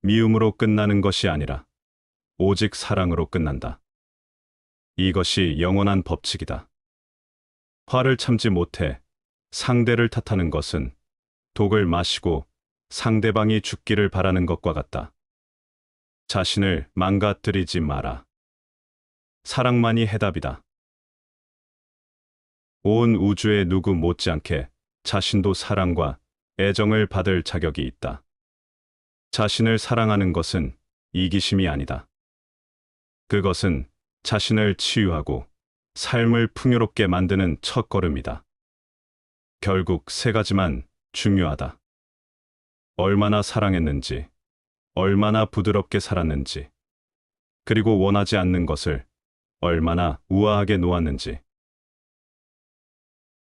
미움으로 끝나는 것이 아니라 오직 사랑으로 끝난다. 이것이 영원한 법칙이다. 화를 참지 못해 상대를 탓하는 것은 독을 마시고 상대방이 죽기를 바라는 것과 같다. 자신을 망가뜨리지 마라. 사랑만이 해답이다. 온 우주의 누구 못지않게 자신도 사랑과 애정을 받을 자격이 있다. 자신을 사랑하는 것은 이기심이 아니다. 그것은 자신을 치유하고 삶을 풍요롭게 만드는 첫걸음이다. 결국 세 가지만 중요하다. 얼마나 사랑했는지, 얼마나 부드럽게 살았는지, 그리고 원하지 않는 것을 얼마나 우아하게 놓았는지.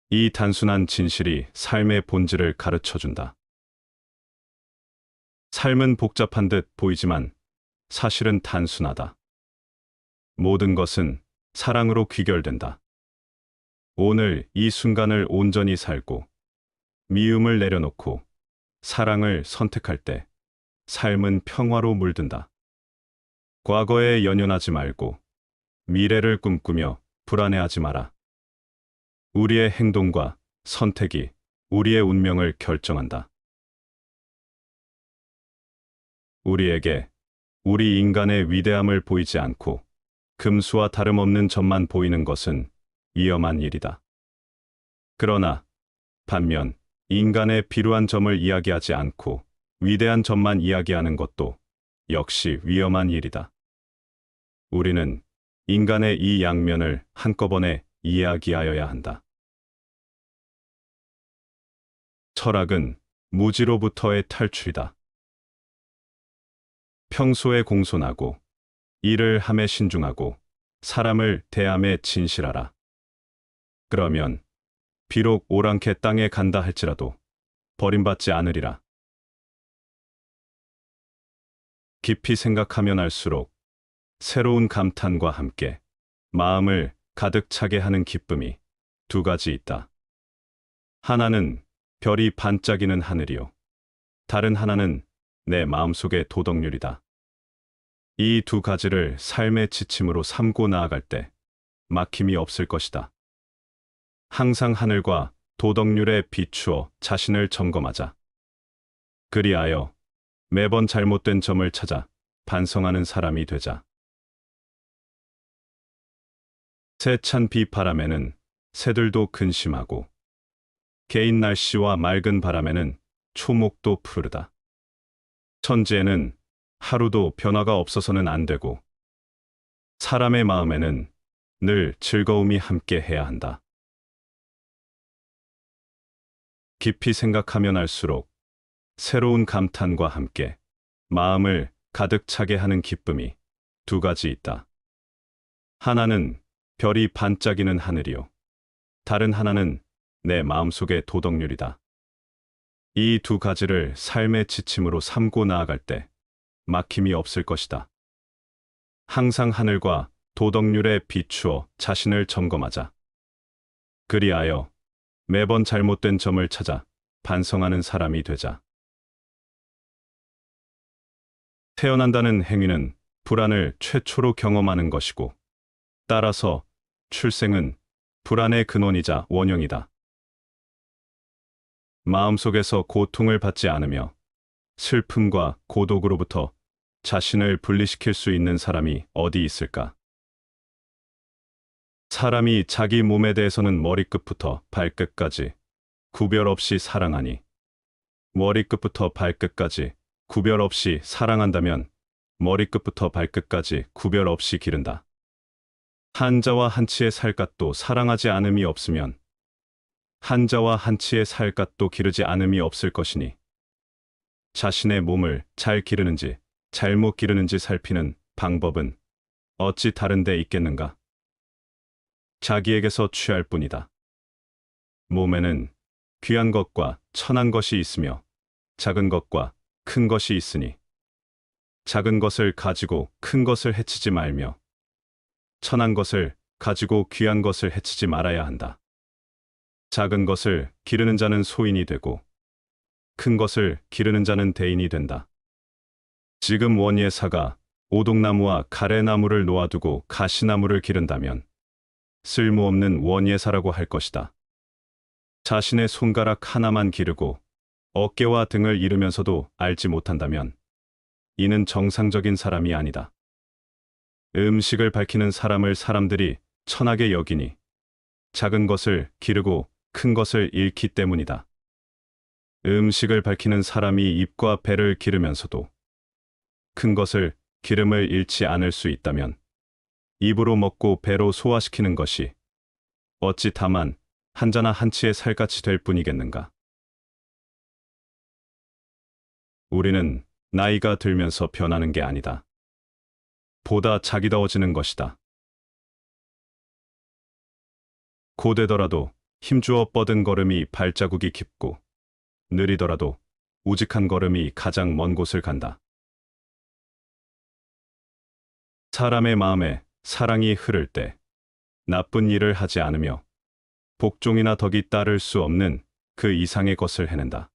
이 단순한 진실이 삶의 본질을 가르쳐준다. 삶은 복잡한 듯 보이지만 사실은 단순하다. 모든 것은 사랑으로 귀결된다. 오늘 이 순간을 온전히 살고 미움을 내려놓고 사랑을 선택할 때 삶은 평화로 물든다. 과거에 연연하지 말고 미래를 꿈꾸며 불안해하지 마라. 우리의 행동과 선택이 우리의 운명을 결정한다. 우리에게 우리 인간의 위대함을 보이지 않고 금수와 다름없는 점만 보이는 것은 위험한 일이다. 그러나 반면 인간의 비루한 점을 이야기하지 않고 위대한 점만 이야기하는 것도 역시 위험한 일이다. 우리는 인간의 이 양면을 한꺼번에 이야기하여야 한다. 철학은 무지로부터의 탈출이다. 평소에 공손하고 일을 함에 신중하고 사람을 대함에 진실하라. 그러면 비록 오랑캐 땅에 간다 할지라도 버림받지 않으리라. 깊이 생각하면 할수록 새로운 감탄과 함께 마음을 가득 차게 하는 기쁨이 두 가지 있다. 하나는 별이 반짝이는 하늘이요. 다른 하나는 내 마음속의 도덕률이다. 이 두 가지를 삶의 지침으로 삼고 나아갈 때 막힘이 없을 것이다. 항상 하늘과 도덕률에 비추어 자신을 점검하자. 그리하여 매번 잘못된 점을 찾아 반성하는 사람이 되자. 세찬 비바람에는 새들도 근심하고 개인 날씨와 맑은 바람에는 초목도 푸르다. 천지에는 하루도 변화가 없어서는 안 되고 사람의 마음에는 늘 즐거움이 함께 해야 한다. 깊이 생각하면 알수록 새로운 감탄과 함께 마음을 가득 차게 하는 기쁨이 두 가지 있다. 하나는 별이 반짝이는 하늘이요. 다른 하나는 내 마음속의 도덕률이다. 이 두 가지를 삶의 지침으로 삼고 나아갈 때 막힘이 없을 것이다. 항상 하늘과 도덕률에 비추어 자신을 점검하자. 그리하여 매번 잘못된 점을 찾아 반성하는 사람이 되자. 태어난다는 행위는 불안을 최초로 경험하는 것이고, 따라서 출생은 불안의 근원이자 원형이다. 마음속에서 고통을 받지 않으며 슬픔과 고독으로부터 자신을 분리시킬 수 있는 사람이 어디 있을까? 사람이 자기 몸에 대해서는 머리끝부터 발끝까지 구별 없이 사랑하니, 머리끝부터 발끝까지 구별 없이 사랑한다면 머리끝부터 발끝까지 구별 없이 기른다. 한자와 한치의 살갗도 사랑하지 않음이 없으면 한자와 한치의 살갗도 기르지 않음이 없을 것이니, 자신의 몸을 잘 기르는지 잘못 기르는지 살피는 방법은 어찌 다른 데 있겠는가? 자기에게서 취할 뿐이다. 몸에는 귀한 것과 천한 것이 있으며 작은 것과 큰 것이 있으니, 작은 것을 가지고 큰 것을 해치지 말며 천한 것을 가지고 귀한 것을 해치지 말아야 한다. 작은 것을 기르는 자는 소인이 되고 큰 것을 기르는 자는 대인이 된다. 지금 원예사가 오동나무와 가래나무를 놓아두고 가시나무를 기른다면 쓸모없는 원예사라고 할 것이다. 자신의 손가락 하나만 기르고 어깨와 등을 이루면서도 알지 못한다면 이는 정상적인 사람이 아니다. 음식을 밝히는 사람을 사람들이 천하게 여기니 작은 것을 기르고 큰 것을 잃기 때문이다. 음식을 밝히는 사람이 입과 배를 기르면서도 큰 것을 기름을 잃지 않을 수 있다면 입으로 먹고 배로 소화시키는 것이 어찌 다만 한자나 한치의 살같이 될 뿐이겠는가. 우리는 나이가 들면서 변하는 게 아니다. 보다 자기다워지는 것이다. 고되더라도 힘주어 뻗은 걸음이 발자국이 깊고, 느리더라도 우직한 걸음이 가장 먼 곳을 간다. 사람의 마음에 사랑이 흐를 때 나쁜 일을 하지 않으며 복종이나 덕이 따를 수 없는 그 이상의 것을 해낸다.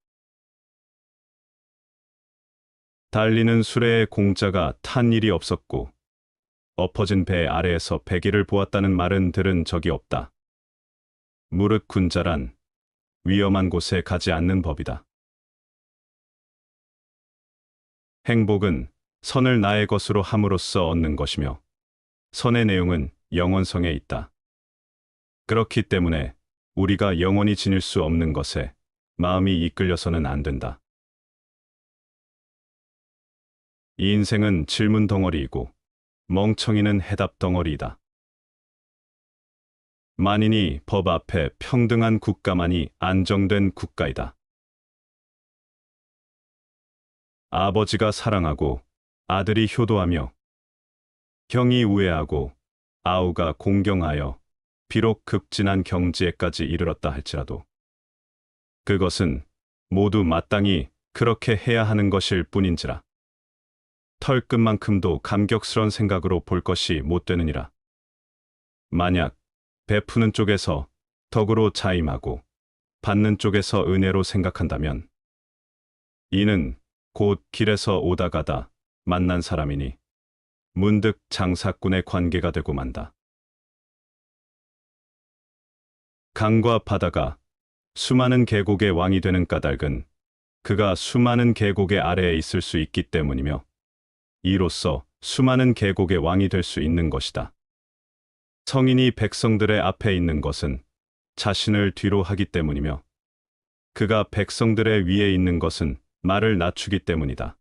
달리는 수레의 공자가 탄 일이 없었고 엎어진 배 아래에서 배기를 보았다는 말은 들은 적이 없다. 무릇 군자란 위험한 곳에 가지 않는 법이다. 행복은 선을 나의 것으로 함으로써 얻는 것이며 선의 내용은 영원성에 있다. 그렇기 때문에 우리가 영원히 지닐 수 없는 것에 마음이 이끌려서는 안 된다. 이 인생은 질문 덩어리이고 멍청이는 해답 덩어리이다. 만인이 법 앞에 평등한 국가만이 안정된 국가이다. 아버지가 사랑하고 아들이 효도하며 형이 우애하고 아우가 공경하여 비록 극진한 경지에까지 이르렀다 할지라도 그것은 모두 마땅히 그렇게 해야 하는 것일 뿐인지라. 털끝만큼도 감격스런 생각으로 볼 것이 못 되느니라. 만약 베푸는 쪽에서 덕으로 자임하고 받는 쪽에서 은혜로 생각한다면 이는 곧 길에서 오다 가다 만난 사람이니 문득 장사꾼의 관계가 되고 만다. 강과 바다가 수많은 계곡의 왕이 되는 까닭은 그가 수많은 계곡의 아래에 있을 수 있기 때문이며 이로써 수많은 계곡의 왕이 될 수 있는 것이다. 성인이 백성들의 앞에 있는 것은 자신을 뒤로 하기 때문이며 그가 백성들의 위에 있는 것은 말을 낮추기 때문이다.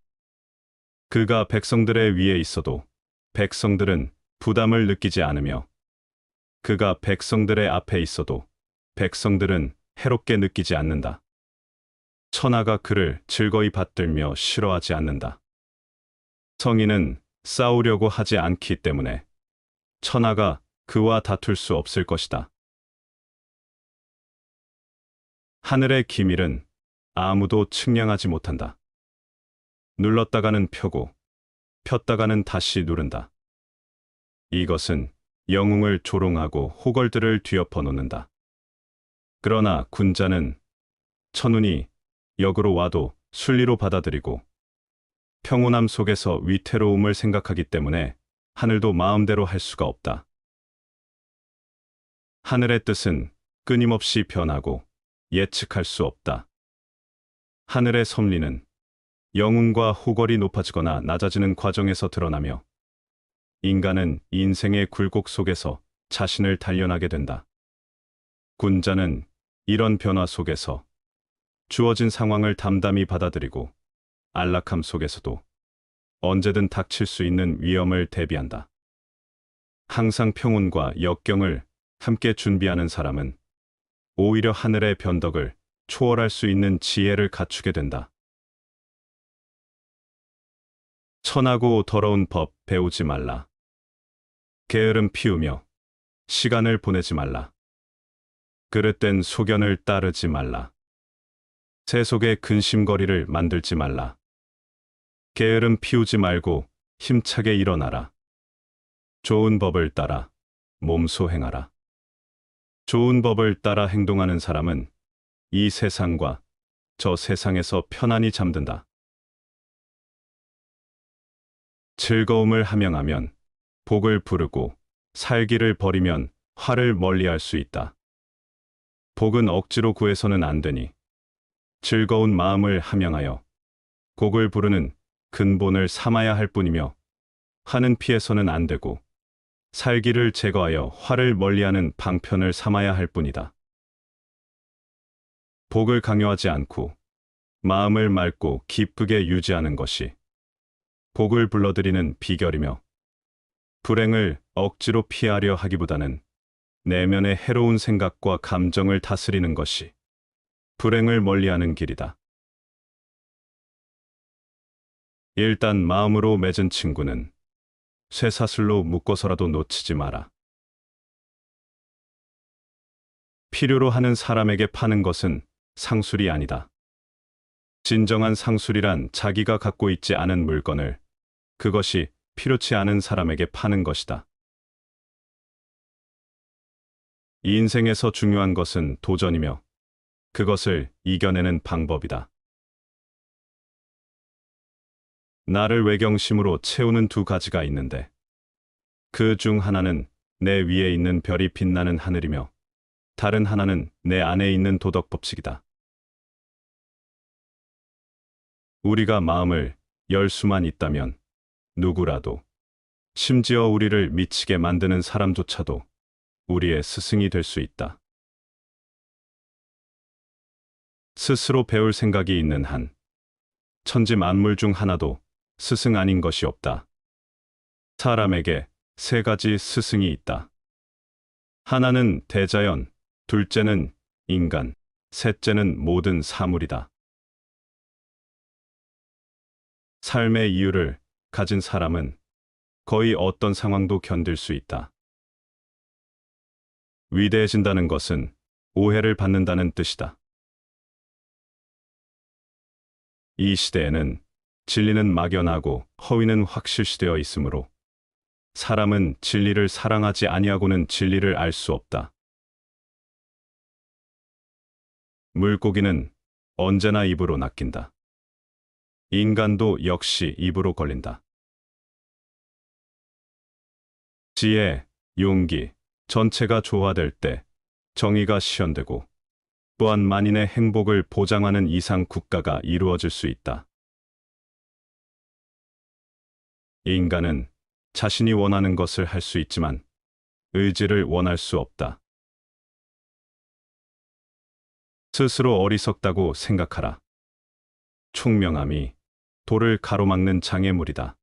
그가 백성들의 위에 있어도 백성들은 부담을 느끼지 않으며 그가 백성들의 앞에 있어도 백성들은 해롭게 느끼지 않는다. 천하가 그를 즐거이 받들며 싫어하지 않는다. 성인은 싸우려고 하지 않기 때문에 천하가 그와 다툴 수 없을 것이다. 하늘의 기밀은 아무도 측량하지 못한다. 눌렀다가는 펴고 폈다가는 다시 누른다. 이것은 영웅을 조롱하고 호걸들을 뒤엎어 놓는다. 그러나 군자는 천운이 역으로 와도 순리로 받아들이고 평온함 속에서 위태로움을 생각하기 때문에 하늘도 마음대로 할 수가 없다. 하늘의 뜻은 끊임없이 변하고 예측할 수 없다. 하늘의 섭리는 영웅과 호걸이 높아지거나 낮아지는 과정에서 드러나며 인간은 인생의 굴곡 속에서 자신을 단련하게 된다. 군자는 이런 변화 속에서 주어진 상황을 담담히 받아들이고 안락함 속에서도 언제든 닥칠 수 있는 위험을 대비한다. 항상 평온과 역경을 함께 준비하는 사람은 오히려 하늘의 변덕을 초월할 수 있는 지혜를 갖추게 된다. 천하고 더러운 법 배우지 말라. 게으름 피우며 시간을 보내지 말라. 그릇된 소견을 따르지 말라. 새 속에 근심거리를 만들지 말라. 게으름 피우지 말고 힘차게 일어나라. 좋은 법을 따라 몸소 행하라. 좋은 법을 따라 행동하는 사람은 이 세상과 저 세상에서 편안히 잠든다. 즐거움을 함양하면 복을 부르고 살기를 버리면 화를 멀리할 수 있다. 복은 억지로 구해서는 안 되니 즐거운 마음을 함양하여 곡을 부르는 근본을 삼아야 할 뿐이며 화는 피해서는 안 되고 살기를 제거하여 화를 멀리하는 방편을 삼아야 할 뿐이다. 복을 강요하지 않고 마음을 맑고 기쁘게 유지하는 것이 복을 불러들이는 비결이며 불행을 억지로 피하려 하기보다는 내면의 해로운 생각과 감정을 다스리는 것이 불행을 멀리하는 길이다. 일단 마음으로 맺은 친구는 쇠사슬로 묶어서라도 놓치지 마라. 필요로 하는 사람에게 파는 것은 상술이 아니다. 진정한 상술이란 자기가 갖고 있지 않은 물건을 그것이 필요치 않은 사람에게 파는 것이다. 이 인생에서 중요한 것은 도전이며 그것을 이겨내는 방법이다. 나를 외경심으로 채우는 두 가지가 있는데 그 중 하나는 내 위에 있는 별이 빛나는 하늘이며 다른 하나는 내 안에 있는 도덕 법칙이다. 우리가 마음을 열 수만 있다면 누구라도 심지어 우리를 미치게 만드는 사람조차도 우리의 스승이 될 수 있다. 스스로 배울 생각이 있는 한 천지 만물 중 하나도 스승 아닌 것이 없다. 사람에게 세 가지 스승이 있다. 하나는 대자연, 둘째는 인간, 셋째는 모든 사물이다. 삶의 이유를 가진 사람은 거의 어떤 상황도 견딜 수 있다. 위대해진다는 것은 오해를 받는다는 뜻이다. 이 시대에는 진리는 막연하고 허위는 확실시되어 있으므로 사람은 진리를 사랑하지 아니하고는 진리를 알 수 없다. 물고기는 언제나 입으로 낚인다. 인간도 역시 입으로 걸린다. 지혜, 용기, 전체가 조화될 때 정의가 실현되고 또한 만인의 행복을 보장하는 이상 국가가 이루어질 수 있다. 인간은 자신이 원하는 것을 할 수 있지만 의지를 원할 수 없다. 스스로 어리석다고 생각하라. 총명함이 도를 가로막는 장애물이다.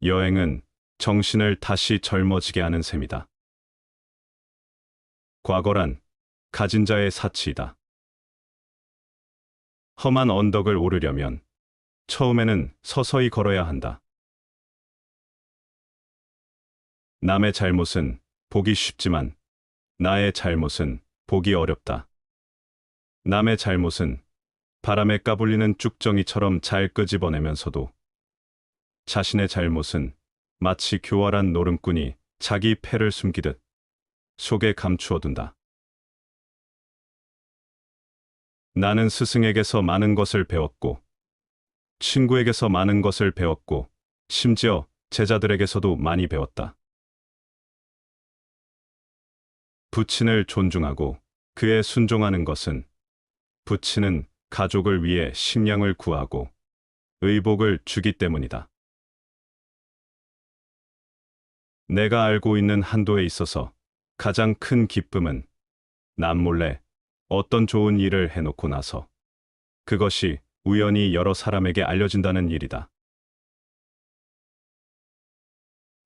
여행은 정신을 다시 젊어지게 하는 셈이다. 과거란 가진 자의 사치이다. 험한 언덕을 오르려면 처음에는 서서히 걸어야 한다. 남의 잘못은 보기 쉽지만 나의 잘못은 보기 어렵다. 남의 잘못은 바람에 까불리는 쭉정이처럼 잘 끄집어내면서도 자신의 잘못은 마치 교활한 노름꾼이 자기 패를 숨기듯 속에 감추어둔다. 나는 스승에게서 많은 것을 배웠고, 친구에게서 많은 것을 배웠고, 심지어 제자들에게서도 많이 배웠다. 부친을 존중하고 그에 순종하는 것은 부친은 가족을 위해 식량을 구하고 의복을 주기 때문이다. 내가 알고 있는 한도에 있어서 가장 큰 기쁨은 남몰래 어떤 좋은 일을 해놓고 나서 그것이 우연히 여러 사람에게 알려진다는 일이다.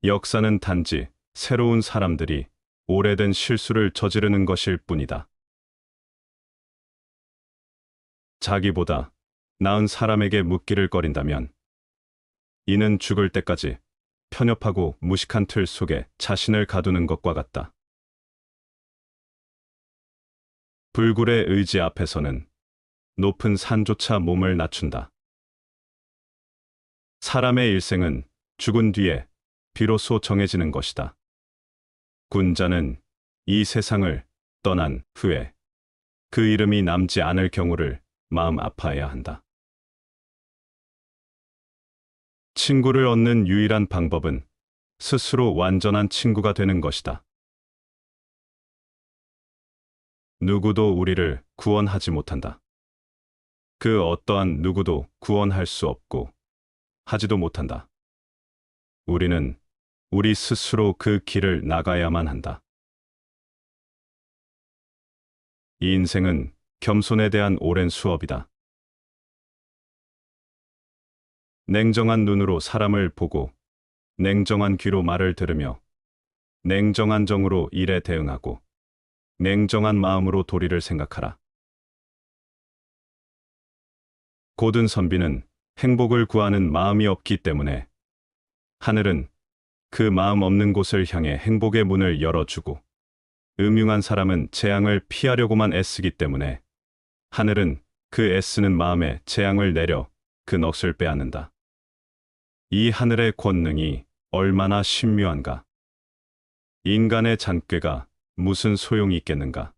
역사는 단지 새로운 사람들이 오래된 실수를 저지르는 것일 뿐이다. 자기보다 나은 사람에게 묻기를 꺼린다면 이는 죽을 때까지 편협하고 무식한 틀 속에 자신을 가두는 것과 같다. 불굴의 의지 앞에서는 높은 산조차 몸을 낮춘다. 사람의 일생은 죽은 뒤에 비로소 정해지는 것이다. 군자는 이 세상을 떠난 후에 그 이름이 남지 않을 경우를 마음 아파해야 한다. 친구를 얻는 유일한 방법은 스스로 완전한 친구가 되는 것이다. 누구도 우리를 구원하지 못한다. 그 어떠한 누구도 구원할 수 없고 하지도 못한다. 우리는 우리 스스로 그 길을 나가야만 한다. 이 인생은 겸손에 대한 오랜 수업이다. 냉정한 눈으로 사람을 보고 냉정한 귀로 말을 들으며 냉정한 정으로 일에 대응하고 냉정한 마음으로 도리를 생각하라. 고든 선비는 행복을 구하는 마음이 없기 때문에 하늘은 그 마음 없는 곳을 향해 행복의 문을 열어주고 음흉한 사람은 재앙을 피하려고만 애쓰기 때문에 하늘은 그 애쓰는 마음에 재앙을 내려 그 넋을 빼앗는다. 이 하늘의 권능이 얼마나 신묘한가. 인간의 잔꾀가 무슨 소용이 있겠는가.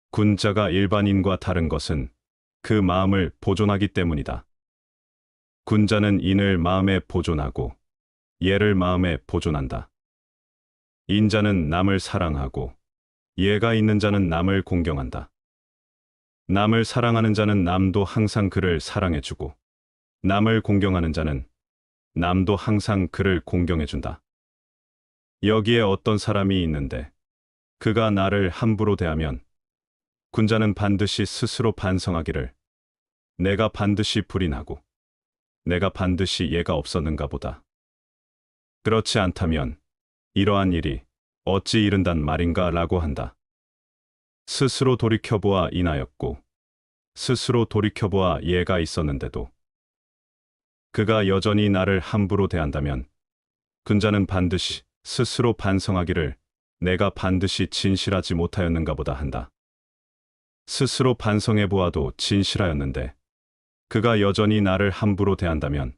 군자가 일반인과 다른 것은 그 마음을 보존하기 때문이다. 군자는 인을 마음에 보존하고 예를 마음에 보존한다. 인자는 남을 사랑하고 예가 있는 자는 남을 공경한다. 남을 사랑하는 자는 남도 항상 그를 사랑해주고 남을 공경하는 자는 남도 항상 그를 공경해준다. 여기에 어떤 사람이 있는데 그가 나를 함부로 대하면 군자는 반드시 스스로 반성하기를 내가 반드시 불인하고 내가 반드시 예가 없었는가 보다. 그렇지 않다면 이러한 일이 어찌 이른단 말인가 라고 한다. 스스로 돌이켜보아 인하였고 스스로 돌이켜보아 예가 있었는데도 그가 여전히 나를 함부로 대한다면 군자는 반드시 스스로 반성하기를 내가 반드시 진실하지 못하였는가 보다 한다. 스스로 반성해 보아도 진실하였는데 그가 여전히 나를 함부로 대한다면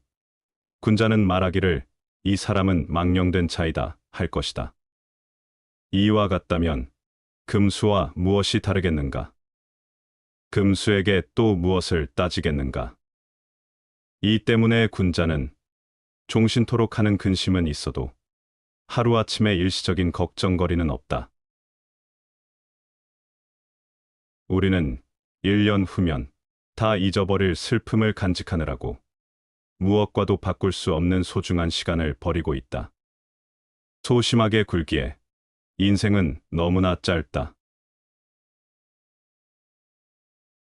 군자는 말하기를 이 사람은 망령된 자이다 할 것이다. 이와 같다면 금수와 무엇이 다르겠는가? 금수에게 또 무엇을 따지겠는가? 이 때문에 군자는 종신토록 하는 근심은 있어도 하루아침에 일시적인 걱정거리는 없다. 우리는 1년 후면 다 잊어버릴 슬픔을 간직하느라고 무엇과도 바꿀 수 없는 소중한 시간을 버리고 있다. 소심하게 굴기에 인생은 너무나 짧다.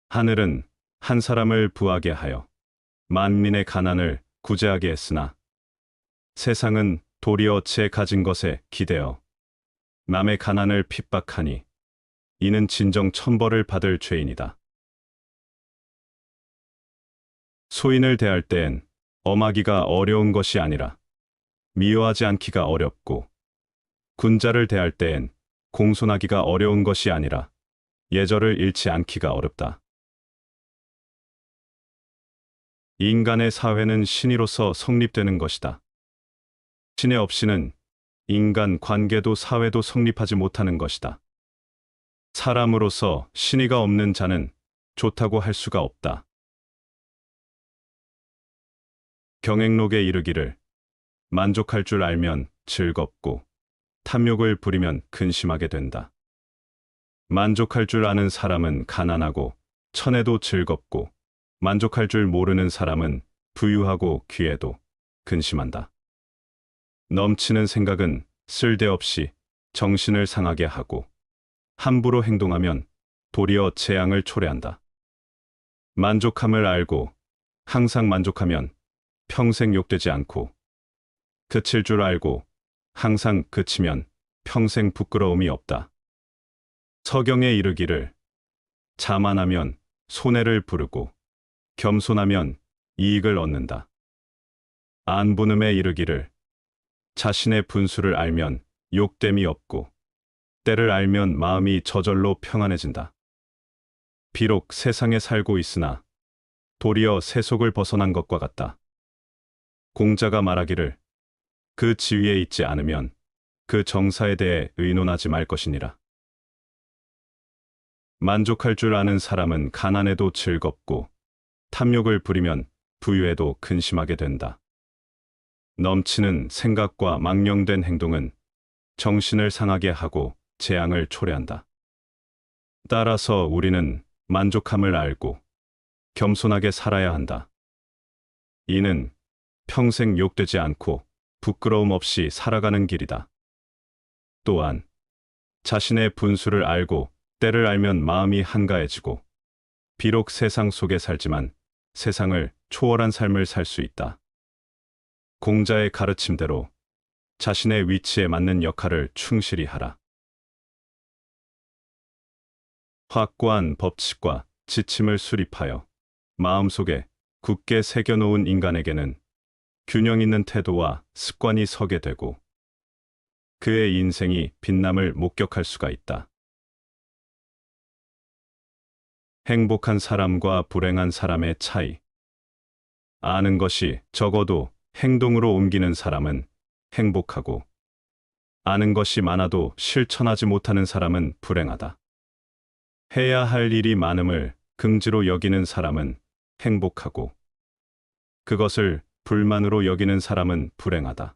하늘은 한 사람을 부하게 하여 만민의 가난을 구제하게 했으나 세상은 도리어 제 가진 것에 기대어 남의 가난을 핍박하니 이는 진정 천벌을 받을 죄인이다. 소인을 대할 때엔 엄하기가 어려운 것이 아니라 미워하지 않기가 어렵고 군자를 대할 때엔 공손하기가 어려운 것이 아니라 예절을 잃지 않기가 어렵다. 인간의 사회는 신의로서 성립되는 것이다. 신의 없이는 인간 관계도 사회도 성립하지 못하는 것이다. 사람으로서 신의가 없는 자는 좋다고 할 수가 없다. 경행록에 이르기를 만족할 줄 알면 즐겁고 탐욕을 부리면 근심하게 된다. 만족할 줄 아는 사람은 가난하고 천해도 즐겁고 만족할 줄 모르는 사람은 부유하고 귀해도 근심한다. 넘치는 생각은 쓸데없이 정신을 상하게 하고 함부로 행동하면 도리어 재앙을 초래한다. 만족함을 알고 항상 만족하면 평생 욕되지 않고 그칠 줄 알고 항상 그치면 평생 부끄러움이 없다. 서경에 이르기를 자만하면 손해를 부르고 겸손하면 이익을 얻는다. 안분음에 이르기를 자신의 분수를 알면 욕됨이 없고 때를 알면 마음이 저절로 평안해진다. 비록 세상에 살고 있으나 도리어 세속을 벗어난 것과 같다. 공자가 말하기를 그 지위에 있지 않으면 그 정사에 대해 의논하지 말 것이니라. 만족할 줄 아는 사람은 가난해도 즐겁고 탐욕을 부리면 부유해도 근심하게 된다. 넘치는 생각과 망령된 행동은 정신을 상하게 하고 재앙을 초래한다. 따라서 우리는 만족함을 알고 겸손하게 살아야 한다. 이는 평생 욕되지 않고 부끄러움 없이 살아가는 길이다. 또한 자신의 분수를 알고 때를 알면 마음이 한가해지고 비록 세상 속에 살지만 세상을 초월한 삶을 살 수 있다. 공자의 가르침대로 자신의 위치에 맞는 역할을 충실히 하라. 확고한 법칙과 지침을 수립하여 마음속에 굳게 새겨놓은 인간에게는 균형 있는 태도와 습관이 서게 되고 그의 인생이 빛남을 목격할 수가 있다. 행복한 사람과 불행한 사람의 차이. 아는 것이 적어도 행동으로 옮기는 사람은 행복하고 아는 것이 많아도 실천하지 못하는 사람은 불행하다. 해야 할 일이 많음을 긍지로 여기는 사람은 행복하고 그것을 불만으로 여기는 사람은 불행하다.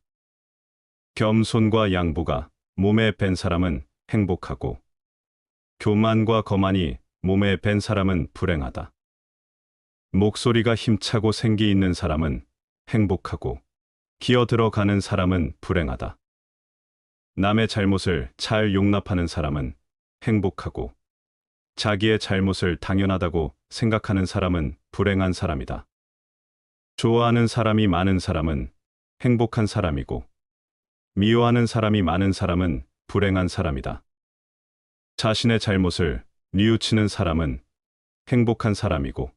겸손과 양보가 몸에 밴 사람은 행복하고 교만과 거만이 몸에 밴 사람은 불행하다. 목소리가 힘차고 생기 있는 사람은 행복하고 기어 들어가는 사람은 불행하다. 남의 잘못을 잘 용납하는 사람은 행복하고 자기의 잘못을 당연하다고 생각하는 사람은 불행한 사람이다. 좋아하는 사람이 많은 사람은 행복한 사람이고 미워하는 사람이 많은 사람은 불행한 사람이다. 자신의 잘못을 뉘우치는 사람은 행복한 사람이고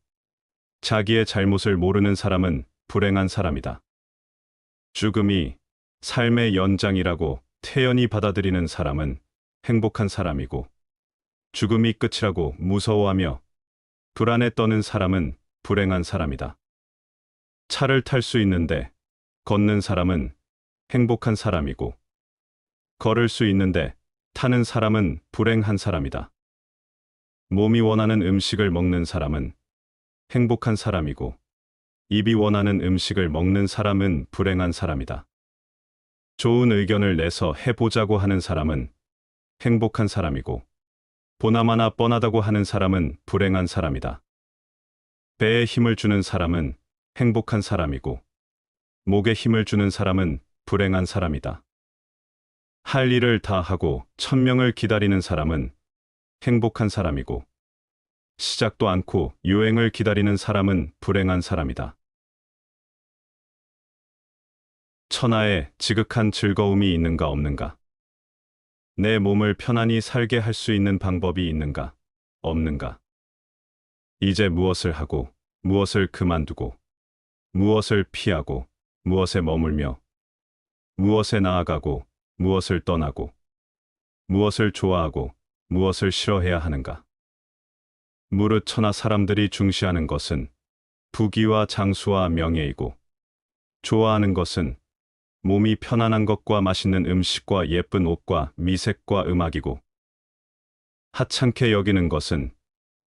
자기의 잘못을 모르는 사람은 불행한 사람이다. 죽음이 삶의 연장이라고 태연히 받아들이는 사람은 행복한 사람이고 죽음이 끝이라고 무서워하며 불안에 떠는 사람은 불행한 사람이다. 차를 탈 수 있는데 걷는 사람은 행복한 사람이고 걸을 수 있는데 타는 사람은 불행한 사람이다. 몸이 원하는 음식을 먹는 사람은 행복한 사람이고 입이 원하는 음식을 먹는 사람은 불행한 사람이다. 좋은 의견을 내서 해보자고 하는 사람은 행복한 사람이고 보나마나 뻔하다고 하는 사람은 불행한 사람이다. 배에 힘을 주는 사람은 행복한 사람이고 목에 힘을 주는 사람은 불행한 사람이다. 할 일을 다 하고 천명을 기다리는 사람은 행복한 사람이고, 시작도 않고 유행을 기다리는 사람은 불행한 사람이다. 천하에 지극한 즐거움이 있는가 없는가? 내 몸을 편안히 살게 할 수 있는 방법이 있는가 없는가? 이제 무엇을 하고, 무엇을 그만두고, 무엇을 피하고, 무엇에 머물며, 무엇에 나아가고, 무엇을 떠나고, 무엇을 좋아하고, 무엇을 싫어해야 하는가? 무릇 천하 사람들이 중시하는 것은 부귀와 장수와 명예이고, 좋아하는 것은 몸이 편안한 것과 맛있는 음식과 예쁜 옷과 미색과 음악이고, 하찮게 여기는 것은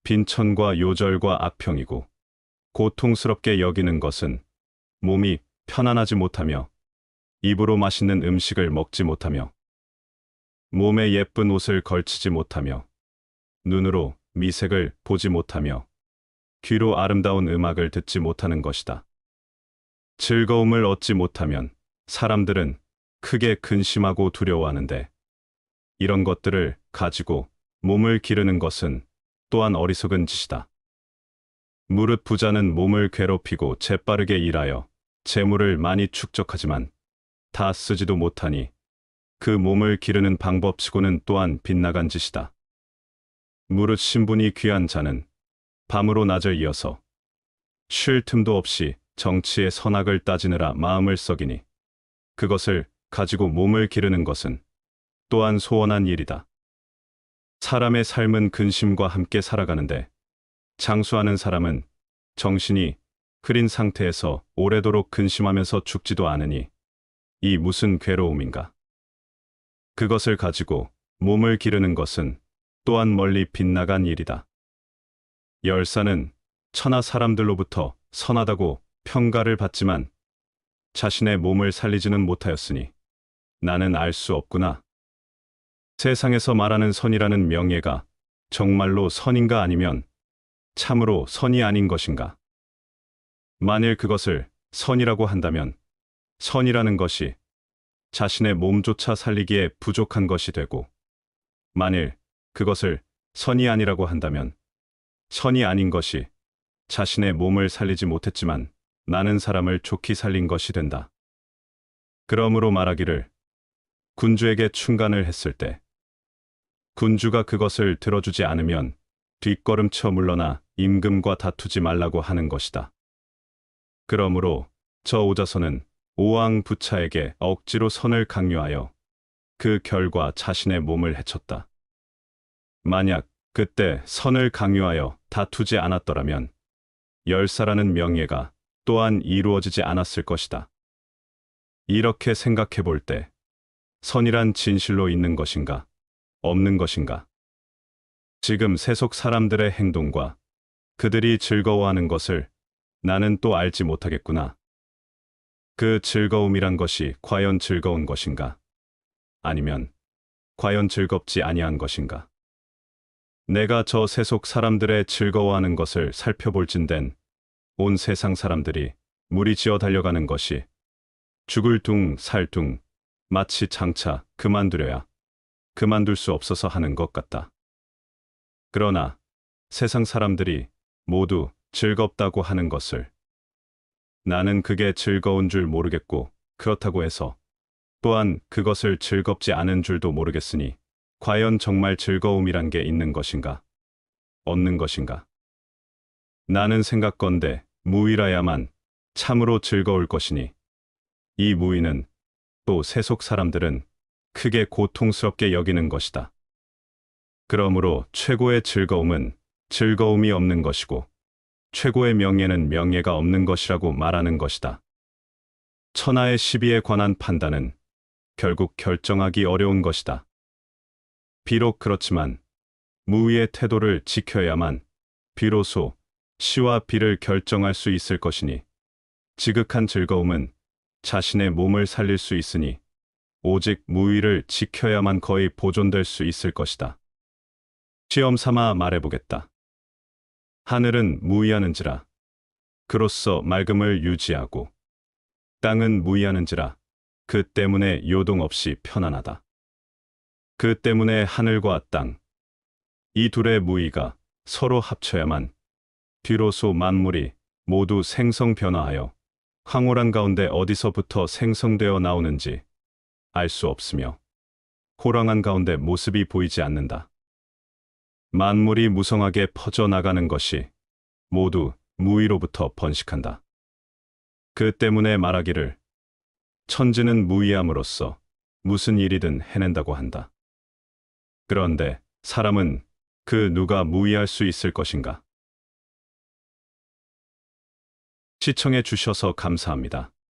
빈천과 요절과 악평이고, 고통스럽게 여기는 것은 몸이 편안하지 못하며, 입으로 맛있는 음식을 먹지 못하며, 몸에 예쁜 옷을 걸치지 못하며, 눈으로 미색을 보지 못하며, 귀로 아름다운 음악을 듣지 못하는 것이다. 즐거움을 얻지 못하면 사람들은 크게 근심하고 두려워하는데, 이런 것들을 가지고 몸을 기르는 것은 또한 어리석은 짓이다. 무릇 부자는 몸을 괴롭히고 재빠르게 일하여 재물을 많이 축적하지만 다 쓰지도 못하니 그 몸을 기르는 방법치고는 또한 빗나간 짓이다. 무릇 신분이 귀한 자는 밤으로 낮을 이어서 쉴 틈도 없이 정치의 선악을 따지느라 마음을 썩이니 그것을 가지고 몸을 기르는 것은 또한 소원한 일이다. 사람의 삶은 근심과 함께 살아가는데, 장수하는 사람은 정신이 흐린 상태에서 오래도록 근심하면서 죽지도 않으니 이 무슨 괴로움인가? 그것을 가지고 몸을 기르는 것은 또한 멀리 빗나간 일이다. 열사는 천하 사람들로부터 선하다고 평가를 받지만 자신의 몸을 살리지는 못하였으니 나는 알 수 없구나. 세상에서 말하는 선이라는 명예가 정말로 선인가 아니면 참으로 선이 아닌 것인가? 만일 그것을 선이라고 한다면 선이라는 것이 자신의 몸조차 살리기에 부족한 것이 되고, 만일 그것을 선이 아니라고 한다면 선이 아닌 것이 자신의 몸을 살리지 못했지만 나는 사람을 좋게 살린 것이 된다. 그러므로 말하기를, 군주에게 충간을 했을 때 군주가 그것을 들어주지 않으면 뒷걸음쳐 물러나 임금과 다투지 말라고 하는 것이다. 그러므로 저 오자선은 오왕 부차에게 억지로 선을 강요하여 그 결과 자신의 몸을 해쳤다. 만약 그때 선을 강요하여 다투지 않았더라면 열사라는 명예가 또한 이루어지지 않았을 것이다. 이렇게 생각해 볼 때 선이란 진실로 있는 것인가, 없는 것인가? 지금 세속 사람들의 행동과 그들이 즐거워하는 것을 나는 또 알지 못하겠구나. 그 즐거움이란 것이 과연 즐거운 것인가? 아니면 과연 즐겁지 아니한 것인가? 내가 저 세속 사람들의 즐거워하는 것을 살펴볼진된 온 세상 사람들이 무리지어 달려가는 것이 죽을 둥 살 둥 마치 장차 그만두려야 그만둘 수 없어서 하는 것 같다. 그러나 세상 사람들이 모두 즐겁다고 하는 것을 나는 그게 즐거운 줄 모르겠고, 그렇다고 해서 또한 그것을 즐겁지 않은 줄도 모르겠으니 과연 정말 즐거움이란 게 있는 것인가, 없는 것인가? 나는 생각건대 무의라야만 참으로 즐거울 것이니 이 무의는 또 세속 사람들은 크게 고통스럽게 여기는 것이다. 그러므로 최고의 즐거움은 즐거움이 없는 것이고 최고의 명예는 명예가 없는 것이라고 말하는 것이다. 천하의 시비에 관한 판단은 결국 결정하기 어려운 것이다. 비록 그렇지만 무의의 태도를 지켜야만 비로소 시와 비를 결정할 수 있을 것이니, 지극한 즐거움은 자신의 몸을 살릴 수 있으니 오직 무의를 지켜야만 거의 보존될 수 있을 것이다. 시험 삼아 말해보겠다. 하늘은 무의하는지라 그로써 맑음을 유지하고, 땅은 무의하는지라 그 때문에 요동 없이 편안하다. 그 때문에 하늘과 땅, 이 둘의 무의가 서로 합쳐야만 비로소 만물이 모두 생성 변화하여 황홀한 가운데 어디서부터 생성되어 나오는지 알 수 없으며 호랑한 가운데 모습이 보이지 않는다. 만물이 무성하게 퍼져나가는 것이 모두 무의로부터 번식한다. 그 때문에 말하기를 천지는 무의함으로써 무슨 일이든 해낸다고 한다. 그런데 사람은 그 누가 무의할 수 있을 것인가? 시청해 주셔서 감사합니다.